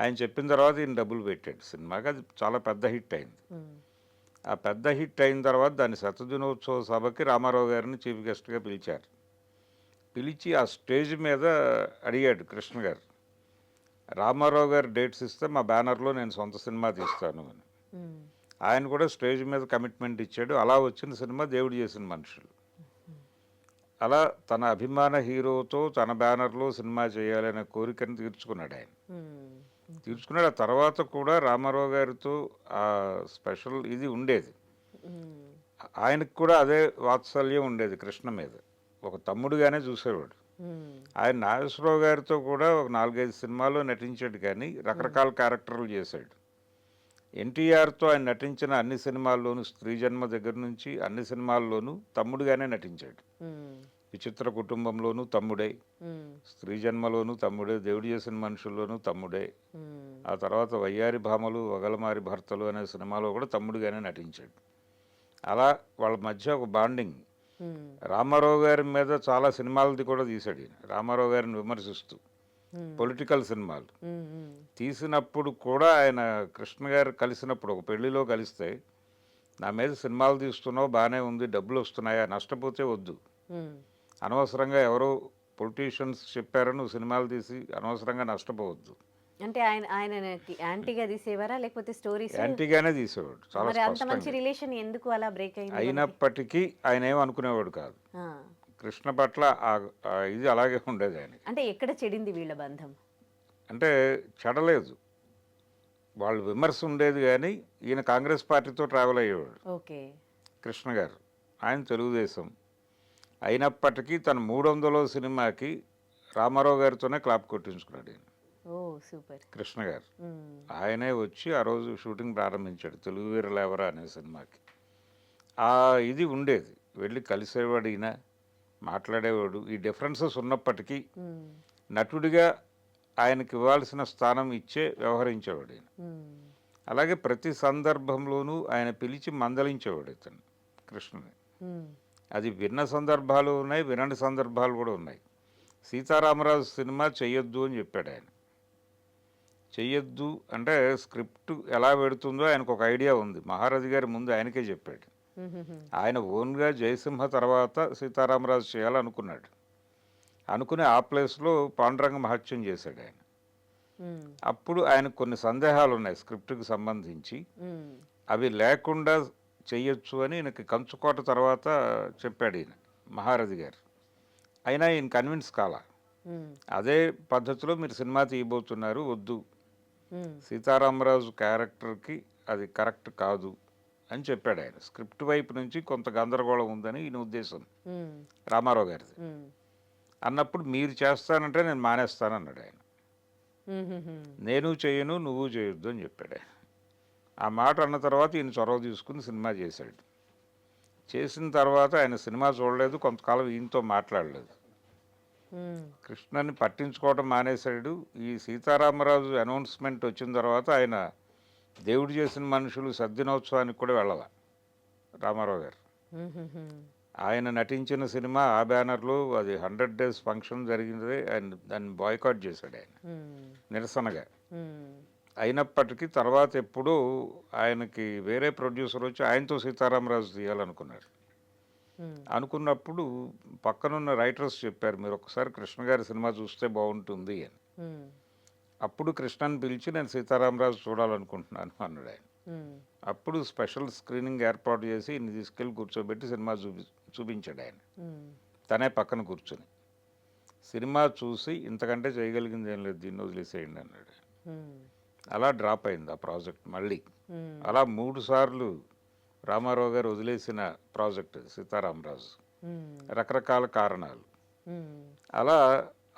ఆయన చెప్పిన తర్వాత ఈయన డబ్బులు పెట్టాడు సినిమాకి. అది చాలా పెద్ద హిట్ అయింది. ఆ పెద్ద హిట్ అయిన తర్వాత దాని శతదినోత్సవ సభకి రామారావు గారిని చీఫ్ గెస్ట్గా పిలిచారు. పిలిచి ఆ స్టేజ్ మీద అడిగాడు కృష్ణ గారు, రామారావు గారు డేట్స్ ఇస్తే మా బ్యానర్లో నేను సొంత సినిమా తీస్తాను అని. ఆయన కూడా స్టేజ్ మీద కమిట్మెంట్ ఇచ్చాడు. అలా వచ్చిన సినిమా దేవుడు చేసిన మనుషులు. అలా తన అభిమాన హీరోతో తన బ్యానర్లో సినిమా చేయాలనే కోరికను తీర్చుకున్నాడు ఆయన. తీర్చుకున్నాడు. ఆ తర్వాత కూడా రామారావు గారితో ఆ స్పెషల్ ఇది ఉండేది. ఆయనకు కూడా అదే వాత్సల్యం ఉండేది కృష్ణ మీద. ఒక తమ్ముడుగానే చూసేవాడు. ఆయన నాగేశ్వరరావు గారితో కూడా ఒక 4-5 సినిమాల్లో నటించాడు, కానీ రకరకాల క్యారెక్టర్లు చేశాడు. ఎన్టీఆర్తో ఆయన నటించిన అన్ని సినిమాల్లోనూ, స్త్రీ జన్మ దగ్గర నుంచి అన్ని సినిమాల్లోనూ తమ్ముడుగానే నటించాడు. విచిత్ర కుటుంబంలోనూ తమ్ముడే, స్త్రీ జన్మలోనూ తమ్ముడే, దేవుడు చేసిన మనుషుల్లోనూ తమ్ముడే. ఆ తర్వాత వయ్యారి భామలు వగలమారి భర్తలు అనే సినిమాలో కూడా తమ్ముడుగానే నటించాడు. అలా వాళ్ళ మధ్య ఒక బాండింగ్. రామారావు గారి మీద చాలా సినిమాలది కూడా తీశాడు ఈయన, రామారావు గారిని విమర్శిస్తూ పొలిటికల్ సినిమాలు తీసినప్పుడు కూడా. ఆయన కృష్ణ గారు కలిసినప్పుడు ఒక పెళ్లిలో కలిస్తే, నా మీద సినిమాలు తీస్తున్నావు, బాగానే ఉంది, డబ్బులు వస్తున్నాయా, నష్టపోతే వద్దు, అనవసరంగా ఎవరో పొలిటీషియన్స్ చెప్పారని నువ్వు సినిమాలు తీసి అనవసరంగా నష్టపోవద్దు. అంటే ఆయన యాంటీగా తీసేవారా లేకపోతే స్టోరీస్? యాంటీగానే తీసేవాడు. చాలా అంత మంచి రిలేషన్ ఎందుకు అలా బ్రేక్ అయింది? అయినప్పటికీ ఆయన ఏమనుకునేవాడు కాదు. కృష్ణ పట్ల ఇది అలాగే ఉండేది ఆయన. అంటే ఎక్కడ చెడింది వీళ్ళ బంధం? అంటే చెడలేదు, వాళ్ళు విమర్శ ఉండేది, కానీ ఈయన కాంగ్రెస్ పార్టీతో ట్రావెల్ అయ్యేవాడు. ఓకే. కృష్ణ గారు ఆయన తెలుగుదేశం. అయినప్పటికీ తన 300వ సినిమాకి రామారావు గారితోనే క్లాప్ కొట్టించుకున్నాడు ఈయన. ఓ సూపర్. కృష్ణ గారు ఆయనే వచ్చి ఆ రోజు షూటింగ్ ప్రారంభించాడు తెలుగు వీరలేవరా అనే సినిమాకి. ఇది ఉండేది, వెళ్ళి కలిసేవాడు ఈయన, మాట్లాడేవాడు. ఈ డిఫరెన్సెస్ ఉన్నప్పటికీ నటుడిగా ఆయనకి ఇవ్వాల్సిన స్థానం ఇచ్చే వ్యవహరించేవాడు ఈయన. అలాగే ప్రతి సందర్భంలోనూ ఆయన పిలిచి మందలించేవాడు ఇతను కృష్ణుని. అది విన్న సందర్భాలు ఉన్నాయి, వినని సందర్భాలు కూడా ఉన్నాయి. సీతారామరాజు సినిమా చెయ్యొద్దు అని చెప్పాడు ఆయన. చెయ్యొద్దు అంటే స్క్రిప్ట్ ఎలా పెడుతుందో ఆయనకు ఒక ఐడియా ఉంది. మహారాజు గారి ముందు ఆయనకే చెప్పాడు. ఆయన ఓన్గా జయసింహ తర్వాత సీతారామరాజు చేయాలనుకున్నాడు. అనుకుని ఆ ప్లేస్లో పాండురంగ మహత్యం చేశాడు ఆయన. అప్పుడు ఆయనకు కొన్ని సందేహాలు ఉన్నాయి స్క్రిప్ట్కి సంబంధించి. అవి లేకుండా చెయ్యొచ్చు అని ఈయనకి కంచుకోట తర్వాత చెప్పాడు ఈయన మహారథి గారు. అయినా ఈయన కన్విన్స్ కాల. అదే పద్ధతిలో మీరు సినిమా తీయబోతున్నారు, వద్దు, సీతారామరాజు క్యారెక్టర్కి అది కరెక్ట్ కాదు అని చెప్పాడు ఆయన. స్క్రిప్ట్ వైపు నుంచి కొంత గందరగోళం ఉందని ఈయన ఉద్దేశం రామారావు గారిది. అన్నప్పుడు మీరు చేస్తానంటే నేను మానేస్తాను అన్నాడు ఆయన. నేను చేయను, నువ్వు చేయొద్దు అని చెప్పాడు ఆయన. ఆ మాట అన్న తర్వాత ఈయన చొరవ తీసుకుని సినిమా చేశాడు. చేసిన తర్వాత ఆయన సినిమా చూడలేదు, కొంతకాలం ఈయనతో మాట్లాడలేదు. కృష్ణని పట్టించుకోవడం మానేశాడు. ఈ సీతారామరాజు అనౌన్స్మెంట్ వచ్చిన తర్వాత ఆయన దేవుడు చేసిన మనుషులు సద్దినోత్సవానికి కూడా వెళ్ళాల రామారావు గారు. ఆయన నటించిన సినిమా ఆ బ్యానర్లో అది 100 days ఫంక్షన్ జరిగింది. ఆయన దాన్ని బాయ్కాట్ చేశాడు ఆయన నిరసనగా. అయినప్పటికీ తర్వాత ఎప్పుడూ ఆయనకి వేరే ప్రొడ్యూసర్ వచ్చి ఆయనతో సీతారామరాజు తీయాలనుకున్నాడు. అనుకున్నప్పుడు పక్కనున్న రైటర్స్ చెప్పారు, మీరు ఒకసారి కృష్ణ గారి సినిమా చూస్తే బాగుంటుంది అని. అప్పుడు కృష్ణని పిలిచి నేను సీతారామరాజు చూడాలనుకుంటున్నాను అన్నాడు ఆయన. అప్పుడు స్పెషల్ స్క్రీనింగ్ ఏర్పాటు చేసి ఇన్ని తీసుకెళ్ళి కూర్చోబెట్టి సినిమా చూపించాడు ఆయన. తనే పక్కన కూర్చొని సినిమా చూసి ఇంతకంటే చేయగలిగింది ఏం లేదు, దీన్ని వదిలేసేయండి అన్నాడు. అలా డ్రాప్ అయింది ఆ ప్రాజెక్ట్ మళ్ళీ. అలా 3 సార్లు రామారావు గారు వదిలేసిన ప్రాజెక్ట్ సీతారామరాజు, రకరకాల కారణాలు. అలా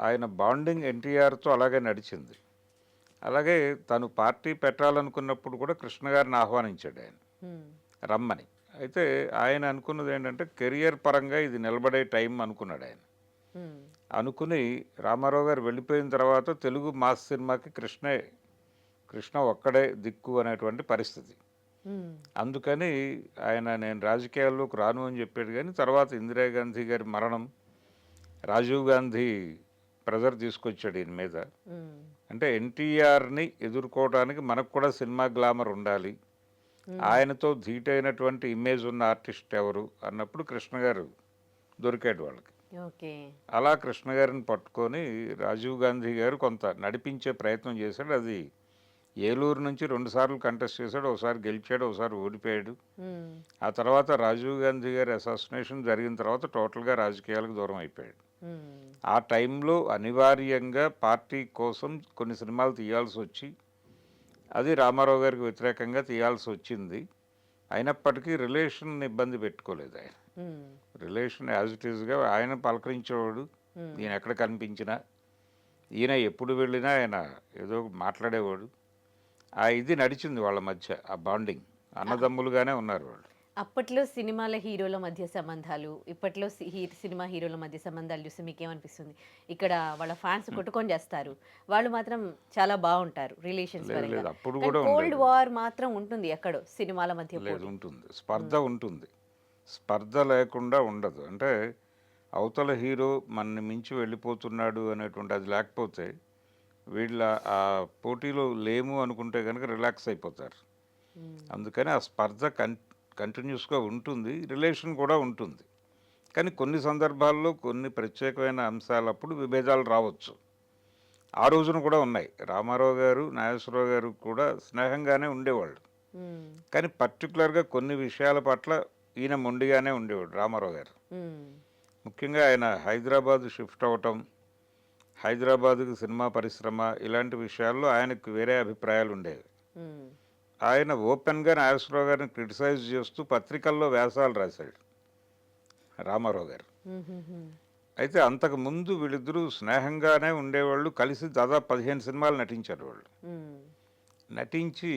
ఆయన బాండింగ్ ఎన్టీఆర్తో అలాగే నడిచింది. అలాగే తను పార్టీ పెట్టాలనుకున్నప్పుడు కూడా కృష్ణ గారిని ఆహ్వానించాడు ఆయన రమ్మని. అయితే ఆయన అనుకున్నది ఏంటంటే కెరియర్ పరంగా ఇది నిలబడే టైం అనుకున్నాడు ఆయన. అనుకుని రామారావు గారు వెళ్ళిపోయిన తర్వాత తెలుగు మాస్ సినిమాకి కృష్ణ ఒక్కడే దిక్కు అనేటువంటి పరిస్థితి. అందుకని ఆయన నేను రాజకీయాల్లోకి రాను అని చెప్పాడు. కానీ తర్వాత ఇందిరాగాంధీ గారి మరణం, రాజీవ్ గాంధీ ప్రెజర్ తీసుకొచ్చాడు ఈయన మీద. అంటే ఎన్టీఆర్ని ఎదుర్కోవడానికి మనకు కూడా సినిమా గ్లామర్ ఉండాలి, ఆయనతో ధీటైనటువంటి ఇమేజ్ ఉన్న ఆర్టిస్ట్ ఎవరు అన్నప్పుడు కృష్ణ గారు దొరికాడు వాళ్ళకి. అలా కృష్ణ గారిని పట్టుకొని రాజీవ్ గాంధీ గారు కొంత నడిపించే ప్రయత్నం చేశాడు. అది ఏలూరు నుంచి 2 సార్లు కంటెస్ట్ చేశాడు. ఒకసారి గెలిచాడు, ఒకసారి ఓడిపోయాడు. ఆ తర్వాత రాజీవ్ గాంధీ గారి అసాసినేషన్ జరిగిన తర్వాత టోటల్గా రాజకీయాలకు దూరం అయిపోయాడు. ఆ టైంలో అనివార్యంగా పార్టీ కోసం కొన్ని సినిమాలు తీయాల్సి వచ్చి అది రామారావు గారికి వ్యతిరేకంగా తీయాల్సి వచ్చింది. అయినప్పటికీ రిలేషన్ ఇబ్బంది పెట్టుకోలేదు ఆయన. రిలేషన్ యాజ్ ఇట్ ఈస్గా ఆయన పలకరించేవాడు. ఈయన ఎక్కడ కనిపించినా, ఈయన ఎప్పుడు వెళ్ళినా ఆయన ఏదో మాట్లాడేవాడు. ఆ ఇది నడిచింది వాళ్ళ మధ్య, ఆ బాండింగ్. అన్నదమ్ములుగానే ఉన్నారు వాళ్ళు. అప్పట్లో సినిమాల హీరోల మధ్య సంబంధాలు, ఇప్పట్లో సినిమా హీరోల మధ్య సంబంధాలు చూసి మీకేమనిపిస్తుంది? ఇక్కడ వాళ్ళ ఫ్యాన్స్ కొట్టుకొని చేస్తారు, వాళ్ళు మాత్రం చాలా బాగుంటారు రిలేషన్స్ పరంగా. అప్పుడు కూడా కోల్డ్ వార్ మాత్రం ఉంటుంది ఎక్కడో సినిమాల మధ్య. లేదు, ఉంటుంది, స్పర్ధ ఉంటుంది. స్పర్ధ లేకుండా ఉండదు. అంటే అవతల హీరో మనని మించి వెళ్ళిపోతున్నాడు అనేటువంటి అది లేకపోతే వీళ్ళ ఆ పోటీలో లేము అనుకుంటే కనుక రిలాక్స్ అయిపోతారు. అందుకని ఆ స్పర్ధ కంటిన్యూస్గా ఉంటుంది, రిలేషన్ కూడా ఉంటుంది. కానీ కొన్ని సందర్భాల్లో కొన్ని ప్రత్యేకమైన అంశాలప్పుడు విభేదాలు రావచ్చు. ఆ రోజున కూడా ఉన్నాయి. రామారావు గారు, నాగేశ్వరరావు గారు కూడా స్నేహంగానే ఉండేవాళ్ళు. కానీ పర్టికులర్గా కొన్ని విషయాల పట్ల ఈయన మొండిగానే ఉండేవాడు రామారావు గారు. ముఖ్యంగా ఆయన హైదరాబాద్ షిఫ్ట్ అవటం, హైదరాబాద్కి సినిమా పరిశ్రమ, ఇలాంటి విషయాల్లో ఆయనకు వేరే అభిప్రాయాలు ఉండేవి. ఆయన ఓపెన్గా నాగేశ్వరరావు గారిని క్రిటిసైజ్ చేస్తూ పత్రికల్లో వ్యాసాలు రాశాడు రామారావు గారు. అయితే అంతకు ముందు వీళ్ళిద్దరూ స్నేహంగానే ఉండేవాళ్ళు. కలిసి దాదాపు 15 సినిమాలు నటించారు వాళ్ళు. నటించి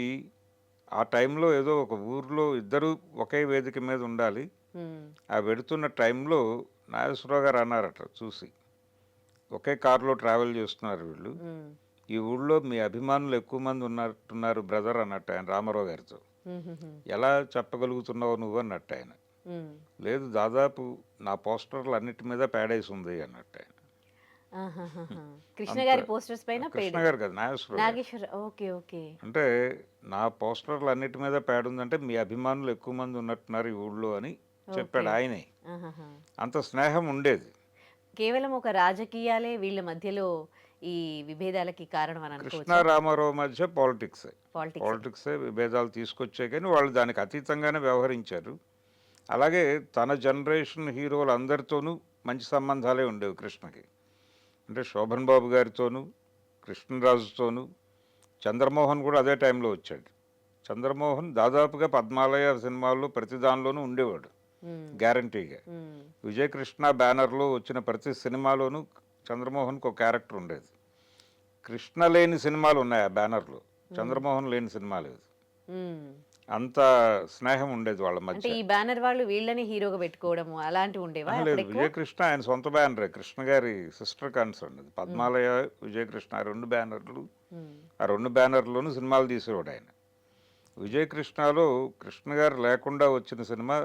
ఆ టైంలో ఏదో ఒక ఊర్లో ఇద్దరు ఒకే వేదిక మీద ఉండాలి. ఆ వెడుతున్న టైంలో నాగేశ్వరరావు గారు అన్నారట చూసి, ఒకే కారులో ట్రావెల్ చేస్తున్నారు వీళ్ళు, ఉమ్, ఈ ఊళ్ళో మీ అభిమానులు ఎక్కువ మంది ఉన్నట్టున్నారు బ్రదర్ అన్నట్టు ఆయన రామారావు గారితో. ఉమ్, ఉమ్, ఉమ్, ఎలా చెప్పగలుగుతున్నావు నువ్వు అన్నట్టు ఆయన. ఉమ్. లేదు దాదాపు నా పోస్టర్లు అన్నిటి మీద పేడేసి ఉంది అన్నట్టు ఆయన. ఆహాహాహా. కృష్ణ అంత గారి పోస్టర్స్ పైన కృష్ణ పేడ. గారు కదా, నాగేశ్వరరావు గారు. Nageswara, okay okay. అంటే నా పోస్టర్లు అన్నిటి మీద పేడ ఉందంటే మీ అభిమానులు ఎక్కువ మంది ఉన్నట్టున్నారు ఈ ఊళ్ళో అని చెప్పాడు ఓకే. ఆయనే. ఆహాహా. అంత స్నేహం ఉండేది. కేవలం ఒక రాజకీయాలే వీళ్ళ మధ్యలో ఈ విభేదాలకి కారణం అని కృష్ణ అనుకోవచ్చు. రామారావు మధ్య పాలిటిక్సే. పాలిటిక్స్. పాలిటిక్సే విభేదాలు తీసుకొచ్చాయి కానీ వాళ్ళు దానికి అతీతంగానే వ్యవహరించారు. అలాగే తన జనరేషన్ హీరోలు అందరితోనూ మంచి సంబంధాలే ఉండేవి కృష్ణకి. అంటే శోభన్ బాబు గారితోనూ, కృష్ణరాజుతోనూ, చంద్రమోహన్ కూడా అదే టైంలో వచ్చాడు. చంద్రమోహన్ దాదాపుగా పద్మాలయ సినిమాల్లో ప్రతి దానిలోనూ ఉండేవాడు గ్యారంటీగా. విజయకృష్ణ బ్యానర్లో వచ్చిన ప్రతి సినిమాలోనూ చంద్రమోహన్కి ఒక క్యారెక్టర్ ఉండేది. కృష్ణ లేని సినిమాలు ఉన్నాయి ఆ బ్యానర్లో, చంద్రమోహన్ లేని సినిమా లేదు. అంత స్నేహం ఉండేది వాళ్ళ అంటే మధ్య. ఈ బ్యానర్ వాళ్ళు వీళ్ళని హీరోగా పెట్టుకోవడము అలాంటివి ఉండేవా లేదు, అప్పుడు ఎక్కువ? విజయకృష్ణ ఆయన సొంత బ్యానరే, కృష్ణ గారి సిస్టర్ కన్సర్న్ అది. పద్మాలయ, విజయకృష్ణ ఆ రెండు బ్యానర్లు, ఆ రెండు బ్యానర్లోనూ సినిమాలు తీసేవాడు ఆయన. విజయకృష్ణలో కృష్ణ గారు లేకుండా వచ్చిన సినిమా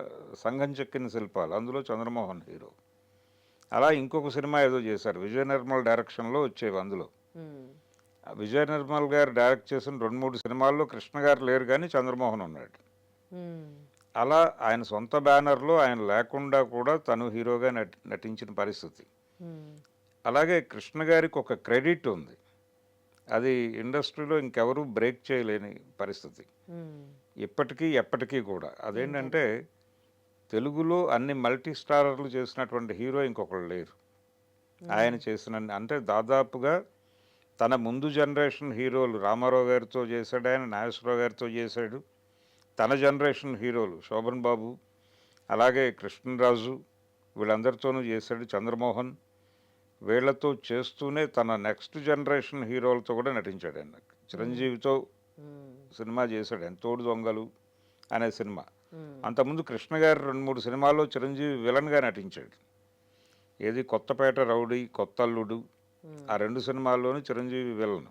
సంఘం చెక్కిన శిల్పాలు, అందులో చంద్రమోహన్ హీరో. అలా ఇంకొక సినిమా ఏదో చేశారు, విజయ నిర్మల్ డైరెక్షన్లో వచ్చేవి అందులో. ఆ విజయ నిర్మల్ గారు డైరెక్ట్ చేసిన 2-3 సినిమాల్లో కృష్ణ గారు లేరు కానీ చంద్రమోహన్ ఉన్నాడు. అలా ఆయన సొంత బ్యానర్లో ఆయన లేకుండా కూడా తను హీరోగా నటించిన పరిస్థితి. అలాగే కృష్ణ గారికి ఒక క్రెడిట్ ఉంది, అది ఇండస్ట్రీలో ఇంకెవరూ బ్రేక్ చేయలేని పరిస్థితి ఇప్పటికీ ఎప్పటికీ కూడా. అదేంటంటే తెలుగులో అన్ని మల్టీ స్టారర్లు చేసినటువంటి హీరో ఇంకొకళ్ళు లేరు ఆయన చేసిన. అంటే దాదాపుగా తన ముందు జనరేషన్ హీరోలు రామారావు గారితో చేశాడు ఆయన, నాగేశ్వరరావు గారితో చేశాడు. తన జనరేషన్ హీరోలు శోభన్ బాబు, అలాగే కృష్ణరాజు, వీళ్ళందరితోనూ చేశాడు. చంద్రమోహన్, వీళ్లతో చేస్తూనే తన నెక్స్ట్ జనరేషన్ హీరోలతో కూడా నటించాడు ఆయన. చిరంజీవితో సినిమా చేశాడు ఆయన, తోడు దొంగలు అనే సినిమా. అంతకుముందు కృష్ణ గారు 2-3 సినిమాల్లో చిరంజీవి విలన్గా నటించాడు. ఏది కొత్తపేట రౌడీ, కొత్తల్లుడు, ఆ 2 సినిమాల్లోనూ చిరంజీవి విలన్.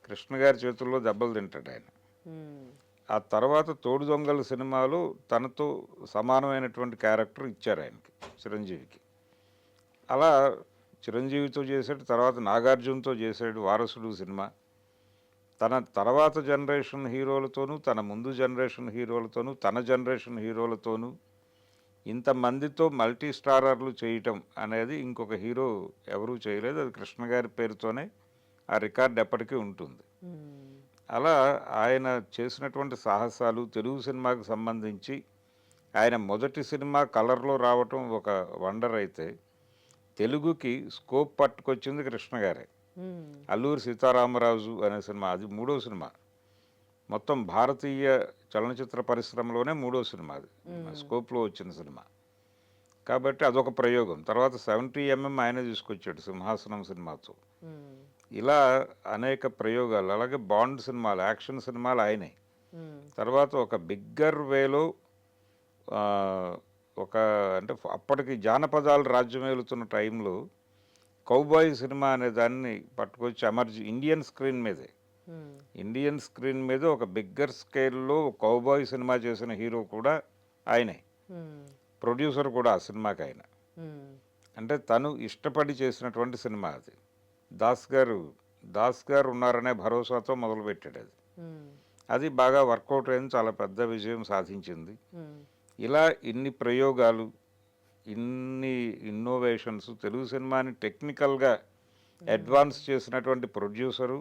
కృష్ణ గారి చేతుల్లో దెబ్బలు తింటాడు ఆయన. ఆ తర్వాత తోడు దొంగల సినిమాలో తనతో సమానమైనటువంటి క్యారెక్టర్ ఇచ్చారు ఆయనకి, చిరంజీవికి. అలా చిరంజీవితో చేశాడు, తర్వాత నాగార్జునతో చేశాడు వారసుడు సినిమా. తన తర్వాత జనరేషన్ హీరోలతోనూ, తన ముందు జనరేషన్ హీరోలతోనూ, తన జనరేషన్ హీరోలతోనూ ఇంతమందితో మల్టీ స్టారర్లు చేయటం అనేది ఇంకొక హీరో ఎవరూ చేయలేదు. అది కృష్ణ గారి పేరుతోనే ఆ రికార్డ్ ఎప్పటికీ ఉంటుంది. అలా ఆయన చేసినటువంటి సాహసాలు తెలుగు సినిమాకు సంబంధించి, ఆయన మొదటి సినిమా కలర్లో రావటం ఒక వండర్ అయితే, తెలుగుకి స్కోప్ పట్టుకొచ్చింది కృష్ణ గారే. అల్లూరి సీతారామరాజు అనే సినిమా, అది 3వ సినిమా మొత్తం భారతీయ చలనచిత్ర పరిశ్రమలోనే 3వ సినిమా, అది స్కోప్లో వచ్చిన సినిమా కాబట్టి అదొక ప్రయోగం. తర్వాత 70mm ఆయనే తీసుకొచ్చాడు సింహాసనం సినిమాతో. ఇలా అనేక ప్రయోగాలు. అలాగే బాండ్ సినిమాలు, యాక్షన్ సినిమాలు ఆయనే. తర్వాత ఒక బిగ్గర్ వేలో ఒక అంటే అప్పటికి జానపదాలు రాజ్యమేలుతున్న టైంలో కౌబాయ్ సినిమా అనే దాన్ని పట్టుకొచ్చి ఇండియన్ స్క్రీన్ మీదే, ఇండియన్ స్క్రీన్ మీద ఒక బిగ్గర్ స్కేల్లో కౌబాయ్ సినిమా చేసిన హీరో కూడా ఆయనే, ప్రొడ్యూసర్ కూడా ఆ సినిమాకి ఆయన. అంటే తను ఇష్టపడి చేసినటువంటి సినిమా అది. దాస్ గారు ఉన్నారనే భరోసాతో మొదలుపెట్టాడు అది. అది బాగా వర్కౌట్ అయింది, చాలా పెద్ద విజయం సాధించింది. ఇలా ఇన్ని ప్రయోగాలు, ఇన్ని ఇన్నోవేషన్స్, తెలుగు సినిమాని టెక్నికల్గా అడ్వాన్స్ చేసినటువంటి ప్రొడ్యూసరు,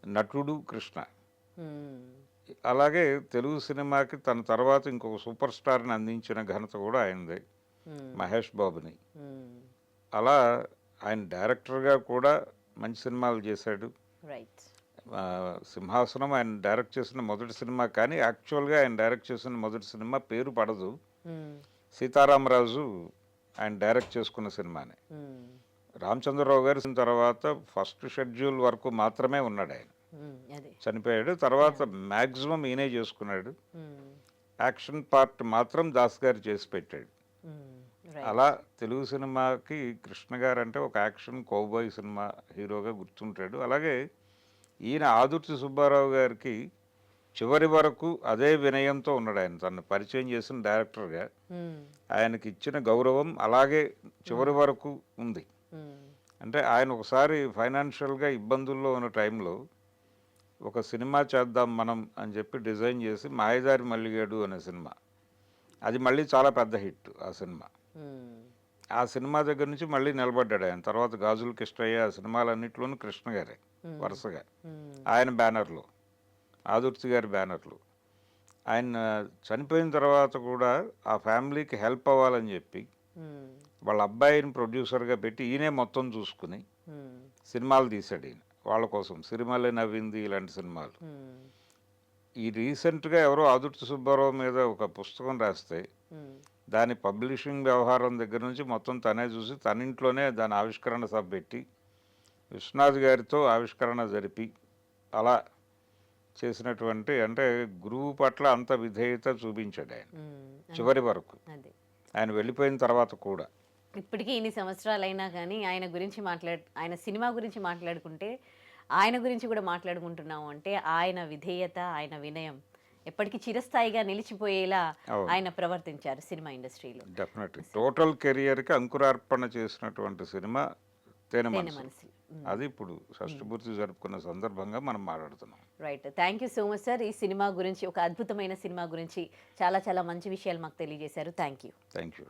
నటుడు కృష్ణ. అలాగే తెలుగు సినిమాకి తన తర్వాత ఇంకొక సూపర్ స్టార్ని అందించిన ఘనత కూడా ఆయనదే, మహేష్ బాబుని. అలా ఆయన డైరెక్టర్గా కూడా మంచి సినిమాలు చేశాడు. సింహాసనం ఆయన డైరెక్ట్ చేసిన మొదటి సినిమా, కానీ యాక్చువల్గా ఆయన డైరెక్ట్ చేసిన మొదటి సినిమా పేరు పడదు, సీతారామరాజు ఆయన డైరెక్ట్ చేసుకున్న సినిమానే. రామచంద్రరావు గారి తర్వాత ఫస్ట్ షెడ్యూల్ వరకు మాత్రమే ఉన్నాడు ఆయన, చనిపోయాడు. తర్వాత మ్యాక్సిమం ఈయనే చేసుకున్నాడు. యాక్షన్ పార్ట్ మాత్రం దాస్ గారు చేసి పెట్టాడు. అలా తెలుగు సినిమాకి కృష్ణ గారు అంటే ఒక యాక్షన్ కౌబాయ్ సినిమా హీరోగా గుర్తుంటాడు. అలాగే ఈయన ఆదుర్తి సుబ్బారావు గారికి చివరి వరకు అదే వినయంతో ఉన్నాడు. ఆయన తను పరిచయం చేసిన డైరెక్టర్గా ఆయనకి ఇచ్చిన గౌరవం అలాగే చివరి వరకు ఉంది. అంటే ఆయన ఒకసారి ఫైనాన్షియల్గా ఇబ్బందుల్లో ఉన్న టైంలో ఒక సినిమా చేద్దాం మనం అని చెప్పి డిజైన్ చేసి మాయదారి మల్లిగాడు అనే సినిమా, అది మళ్ళీ చాలా పెద్ద హిట్ ఆ సినిమా. ఆ సినిమా దగ్గర నుంచి మళ్ళీ నిలబడ్డాడు ఆయన. తర్వాత గాజుల కృష్ణయ్య, ఆ సినిమాలన్నింటిలోనూ కృష్ణ గారే వరుసగా ఆయన బ్యానర్లో, ఆదుర్తి గారి బ్యానర్లు. ఆయన చనిపోయిన తర్వాత కూడా ఆ ఫ్యామిలీకి హెల్ప్ అవ్వాలని చెప్పి వాళ్ళ అబ్బాయిని ప్రొడ్యూసర్గా పెట్టి ఈయనే మొత్తం చూసుకుని సినిమాలు తీశాడు ఈయన వాళ్ళ కోసం. సిరిమల్లె నవ్వింది ఇలాంటి సినిమాలు. ఈ రీసెంట్గా ఎవరో ఆదుర్తి సుబ్బారావు మీద ఒక పుస్తకం రాస్తే దాని పబ్లిషింగ్ వ్యవహారం దగ్గర నుంచి మొత్తం తనే చూసి తన ఇంట్లోనే దాని ఆవిష్కరణ సభ పెట్టి విశ్వనాథ్ గారితో ఆవిష్కరణ జరిపి అలా చేసినటువంటి, అంటే గురువు పట్ల అంత విధేయత చూపించాడు ఆయన చివరి వరకు, ఆయన వెళ్ళిపోయిన తర్వాత కూడా. ఇప్పటికీ ఇన్ని సంవత్సరాలైనా కానీ ఆయన సినిమా గురించి మాట్లాడుకుంటే ఆయన గురించి కూడా మాట్లాడుకుంటున్నాము అంటే ఆయన విధేయత, ఆయన వినయం ఎప్పటికీ చిరస్థాయిగా నిలిచిపోయేలా ఆయన ప్రవర్తించారు సినిమా ఇండస్ట్రీలో. డెఫినెట్లీ టోటల్ కెరియర్కి అంకురార్పణ చేసినటువంటి సినిమా తేనె మనసు. అది ఇప్పుడు షష్ఠపూర్తి జరుపుకున్న సందర్భంగా మనం మాట్లాడుతున్నాం. Right, thank you so much sir. ఈ సినిమా గురించి, ఒక అద్భుతమైన సినిమా గురించి చాలా చాలా మంచి విషయాలు మాకు తెలియజేశారు. Thank you.